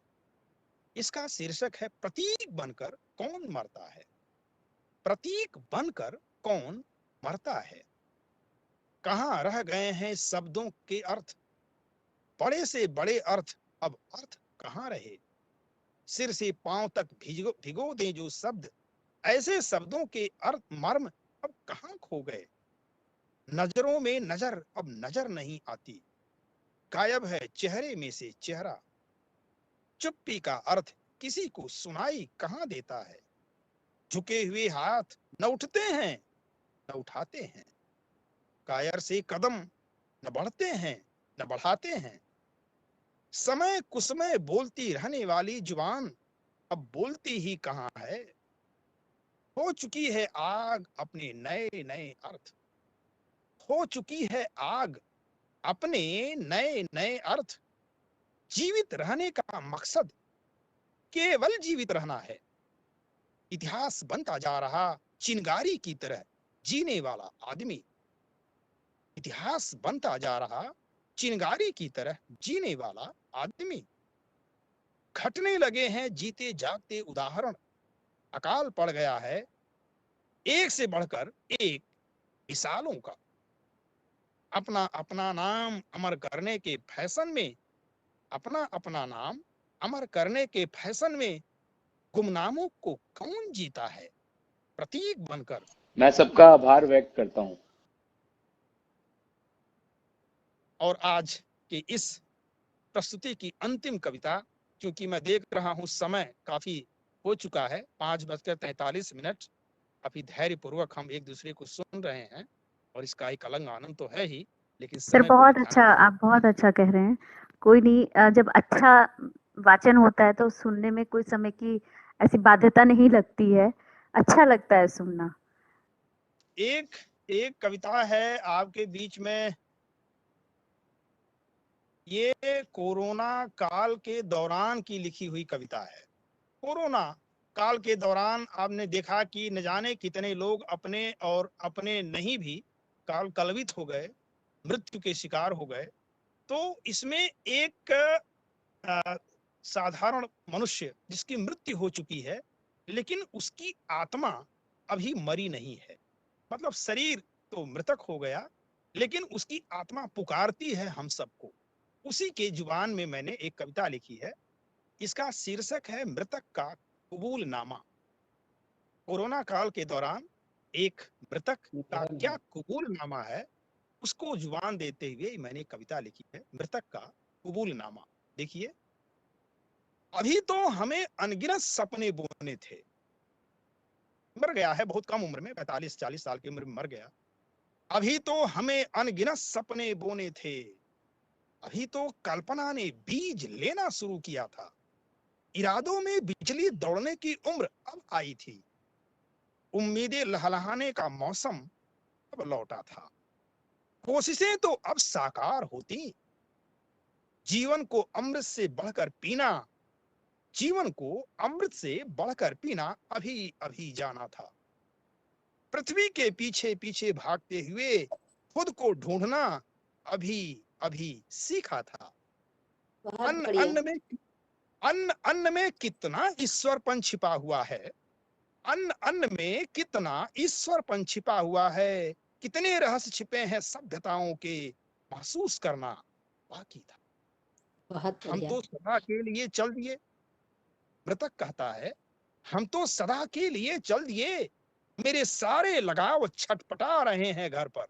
इसका शीर्षक है प्रतीक बनकर कौन मरता है। प्रतीक बनकर कौन मरता है, कहाँ रह गए हैं शब्दों के अर्थ, बड़े से बड़े अर्थ अब अर्थ कहाँ रहे, सिर से पांव तक भिगो दें जो शब्द, ऐसे शब्दों के अर्थ मर्म अब कहाँ खो गए, नजरों में नजर अब नजर नहीं आती, गायब है चेहरे में से चेहरा, चुप्पी का अर्थ किसी को सुनाई कहाँ देता है, झुके हुए हाथ न उठते हैं न उठाते हैं, कायर से कदम न बढ़ते हैं न बढ़ाते हैं, समय कुसमय बोलती रहने वाली जुबान अब बोलती ही कहाँ है, हो चुकी है आग अपने नए नए अर्थ, हो चुकी है आग अपने नए नए अर्थ, जीवित रहने का मकसद केवल जीवित रहना है, इतिहास बनता जा रहा चिंगारी की तरह जीने वाला आदमी, इतिहास बनता जा रहा चिंगारी की तरह जीने वाला आदमी, घटने लगे हैं जीते जागते उदाहरण, अकाल पड़ गया है एक से बढ़कर एक मिसालों का, अपना अपना नाम अमर करने के फैशन में, अपना अपना नाम अमर करने के फैशन में गुमनामों को कौन जीता है, प्रतीक बनकर। मैं सबका आभार व्यक्त करता हूँ। और आज के इस प्रस्तुति की अंतिम कविता, क्योंकि मैं देख रहा हूं समय काफी हो चुका है, 5:43, अभी धैर्य पूर्वक हम एक दूसरे को सुन रहे हैं और इसका एक अलग आनंद तो है ही, लेकिन सर बहुत अच्छा, आप बहुत अच्छा कह रहे हैं। कोई नहीं, जब अच्छा वाचन होता है तो सुनने में कोई समय की ऐसी बाध्यता नहीं लगती है, अच्छा लगता है सुनना। एक कविता है आपके बीच में, ये कोरोना काल के दौरान की लिखी हुई कविता है। कोरोना काल के दौरान आपने देखा कि न जाने कितने लोग अपने और अपने नहीं भी काल कलवित हो गए, मृत्यु के शिकार हो गए। तो इसमें एक साधारण मनुष्य जिसकी मृत्यु हो चुकी है, लेकिन उसकी आत्मा अभी मरी नहीं है, मतलब शरीर तो मृतक हो गया लेकिन उसकी आत्मा पुकारती है हम सबको। उसी के जुबान में मैंने एक कविता लिखी है, इसका शीर्षक है मृतक का कबूलनामा। कोरोना काल के दौरान एक मृतक का क्या कबूलनामा है, उसको जुबान देते हुए मैंने कविता लिखी है, मृतक का कबूलनामा। देखिए, अभी तो हमें अनगिनत सपने बोने थे, मर गया है बहुत कम उम्र में, 45-40 साल की उम्र में मर गया। अभी तो हमें अनगिनत सपने बोने थे, अभी तो कल्पना ने बीज लेना शुरू किया था, इरादों में बिजली दौड़ने की उम्र अब आई थी, उम्मीदें लहलहाने का मौसम अब लौटा था, कोशिशें तो अब साकार होती, जीवन को अमृत से बढ़कर पीना, जीवन को अमृत से बढ़कर पीना अभी अभी जाना था, पृथ्वी के पीछे पीछे भागते हुए खुद को ढूंढना अभी अभी सीखा था। अन्न में कितना ईश्वरपन छिपा हुआ है, अन्न में कितना ईश्वरपन छिपा हुआ है, कितने रहस्य छिपे हैं सभ्यताओं के, महसूस करना बाकी था। हम तो सदा के लिए चल दिए, मृतक कहता है, हम तो सदा के लिए चल दिए, मेरे सारे लगाव छटपटा रहे हैं घर पर,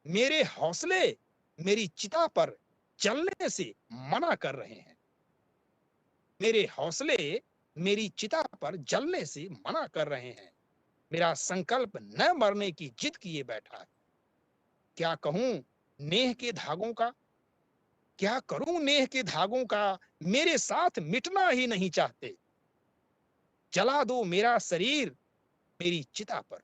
मेरे हौसले मेरी चिता पर जलने से मना कर रहे हैं, मेरे हौसले मेरी चिता पर जलने से मना कर रहे हैं, मेरा संकल्प न मरने की जिद किए बैठा है। क्या कहूं नेह के धागों का, क्या करूं नेह के धागों का, मेरे साथ मिटना ही नहीं चाहते, जला दो मेरा शरीर मेरी चिता पर,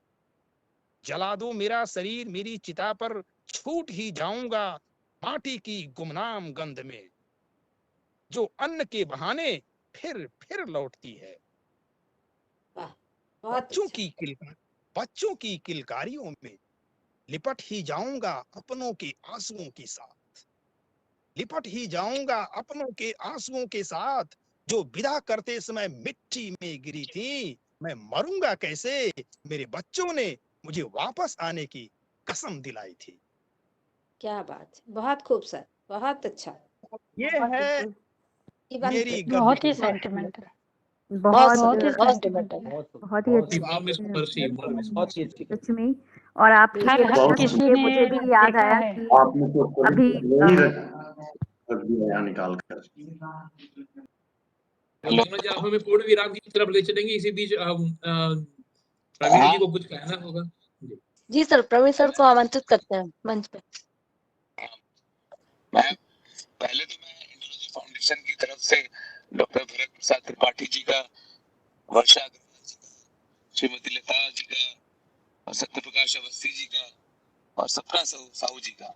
जला दो मेरा शरीर मेरी चिता पर, छूट ही जाऊंगा माटी की गुमनाम गंध में, जो अन्न के बहाने फिर लौटती है। वाह, बहुत बच्चों अच्छा। बच्चों की किलकारियों में लिपट ही जाऊंगा अपनों के आंसुओं के साथ, लिपट ही जाऊंगा अपनों के आंसुओं के साथ, जो विदा करते समय मिट्टी में गिरी थी, मैं मरूंगा कैसे, मेरे बच्चों ने मुझे वापस आने की कसम दिलाई थी। क्या बात, बहुत खूब सर, बहुत अच्छा। ये बहुत है जीवंत, मेरी बहुत गद्य ही की सेंटिमेंटल, बहुत बहुत ही सुंदर, सेंटिमेंटल, बहुत ही अच्छी आप में स्पर्शी बहुत ही अच्छी सच में। और आपकी हर ये हर बात किसी सुन के ने मुझे भी याद देखा आया है। कि आपने तो अभी रख दिया यहाँ निकाल कर। मंगल जी, आप हमें पूर्ण विराम की तरफ ले चलेंगे। इसी बीच प्रवीण जी को कुछ कहना होगा। जी सर, प्रवीण सर को आमंत्रित करते हैं मंच पे। पहले तो मैं इंडोलॉजी फाउंडेशन की तरफ से डॉक्टर भरत प्रसाद त्रिपाठी जी का, वर्षा अग्रवाल जी का, श्रीमती लता जी का और सत्य प्रकाश अवस्थी जी का और सपना साहू जी का